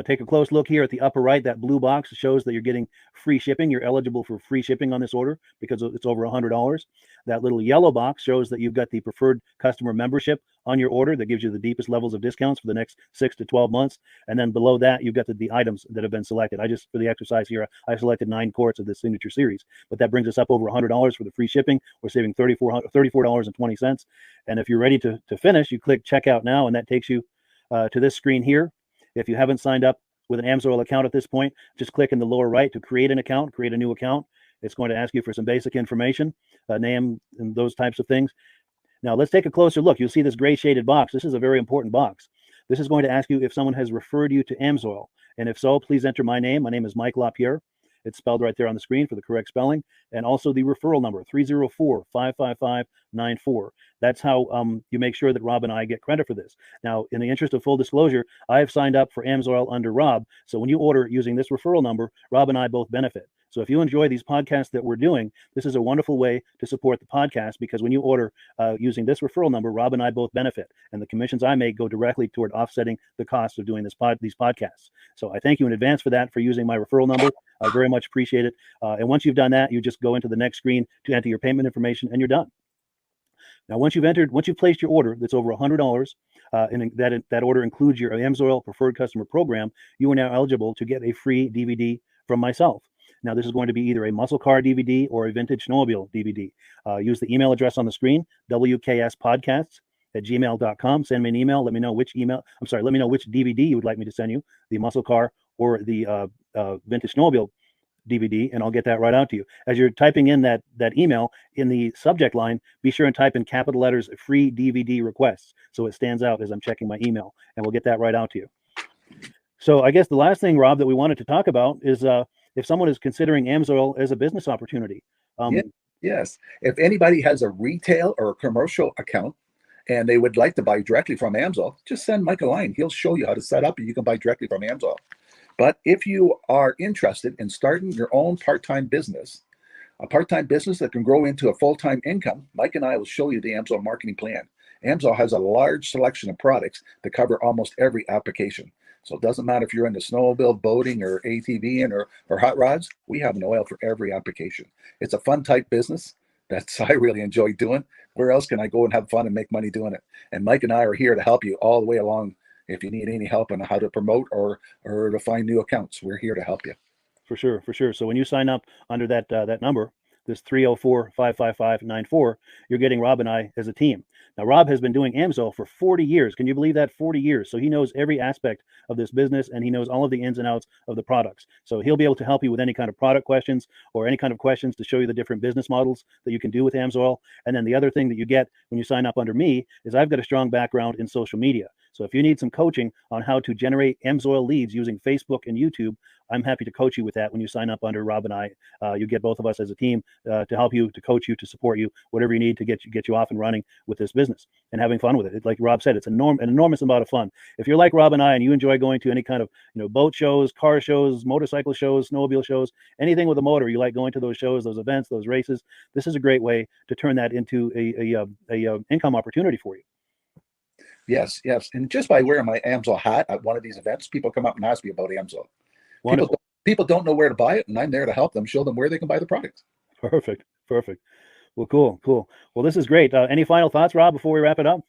Take a close look here at the upper right. That blue box shows that you're getting free shipping. You're eligible for free shipping on this order because it's over $100. That little yellow box shows that you've got the preferred customer membership on your order that gives you the deepest levels of discounts for the next 6 to 12 months. And then below that, you've got the items that have been selected. For the exercise here, I selected 9 quarts of the signature series, but that brings us up over $100 for the free shipping. We're saving $34.20. And if you're ready to finish, you click Checkout Now, and that takes you to this screen here. If you haven't signed up with an Amsoil account at this point, just click in the lower right to create an account, create a new account. It's going to ask you for some basic information, name and those types of things. Now let's take a closer look. You'll see this gray shaded box. This is a very important box. This is going to ask you if someone has referred you to Amsoil. And if so, please enter my name. My name is Mike Lapierre. It's spelled right there on the screen for the correct spelling. And also the referral number, 304-555-94. That's how you make sure that Rob and I get credit for this. Now, in the interest of full disclosure, I have signed up for Amsoil under Rob. So when you order using this referral number, Rob and I both benefit. So if you enjoy these podcasts that we're doing, this is a wonderful way to support the podcast, because when you order using this referral number, Rob and I both benefit. And the commissions I make go directly toward offsetting the cost of doing these podcasts. So I thank you in advance for that, for using my referral number. I very much appreciate it. And once you've done that, you just go into the next screen to enter your payment information, and you're done. Now, once you've placed your order that's over $100, and that order includes your Amsoil Preferred Customer Program, you are now eligible to get a free DVD from myself. Now, this is going to be either a muscle car DVD or a vintage snowmobile DVD. Use the email address on the screen, wkspodcasts@gmail.com. Send me an email. Let me know which DVD you would like me to send you, the muscle car or the vintage snowmobile DVD, and I'll get that right out to you. As you're typing in that email, in the subject line, be sure and type in capital letters, free DVD requests, so it stands out as I'm checking my email, and we'll get that right out to you. So I guess the last thing, Rob, that we wanted to talk about is if someone is considering Amsoil as a business opportunity. Yes. If anybody has a retail or a commercial account and they would like to buy directly from Amsoil, just send Mike a line. He'll show you how to set up, and you can buy directly from Amsoil. But if you are interested in starting your own part-time business, a part-time business that can grow into a full-time income, Mike and I will show you the Amsoil marketing plan. Amsoil has a large selection of products that cover almost every application. So it doesn't matter if you're into snowmobile, boating, or ATVing or hot rods, we have an oil for every application. It's a fun type business. That's I really enjoy doing. Where else can I go and have fun and make money doing it? And Mike and I are here to help you all the way along. If you need any help on how to promote or to find new accounts, we're here to help you. For sure, for sure. So when you sign up under that number, this 304-555-94, you're getting Rob and I as a team. Now, Rob has been doing Amsoil for 40 years. Can you believe that? 40 years. So he knows every aspect of this business, and he knows all of the ins and outs of the products. So he'll be able to help you with any kind of product questions or any kind of questions to show you the different business models that you can do with Amsoil. And then the other thing that you get when you sign up under me is I've got a strong background in social media. So if you need some coaching on how to generate Amsoil leads using Facebook and YouTube, I'm happy to coach you with that when you sign up under Rob and I. You get both of us as a team to help you, to coach you, to support you, whatever you need to get you off and running with this business and having fun with it. Like Rob said, it's an enormous amount of fun. If you're like Rob and I and you enjoy going to any kind of boat shows, car shows, motorcycle shows, snowmobile shows, anything with a motor, you like going to those shows, those events, those races, this is a great way to turn that into a income opportunity for you. Yes, yes. And just by wearing my Amsoil hat at one of these events, people come up and ask me about Amsoil. People don't know where to buy it, and I'm there to help them, show them where they can buy the product. Perfect. Well, cool. Well, this is great. Any final thoughts, Rob, before we wrap it up?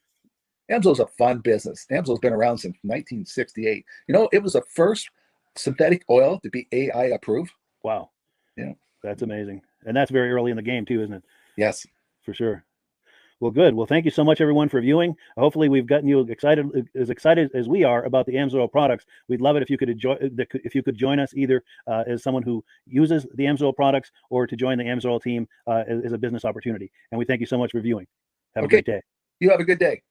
Amsoil's a fun business. Amsoil's been around since 1968. It was the first synthetic oil to be AI approved. Wow. Yeah. That's amazing. And that's very early in the game too, isn't it? Yes. For sure. Well, good. Well, thank you so much, everyone, for viewing. Hopefully, we've gotten you excited as we are about the Amsoil products. We'd love it if you could join us either as someone who uses the Amsoil products or to join the Amsoil team as a business opportunity. And we thank you so much for viewing. Have a great day. You have a good day.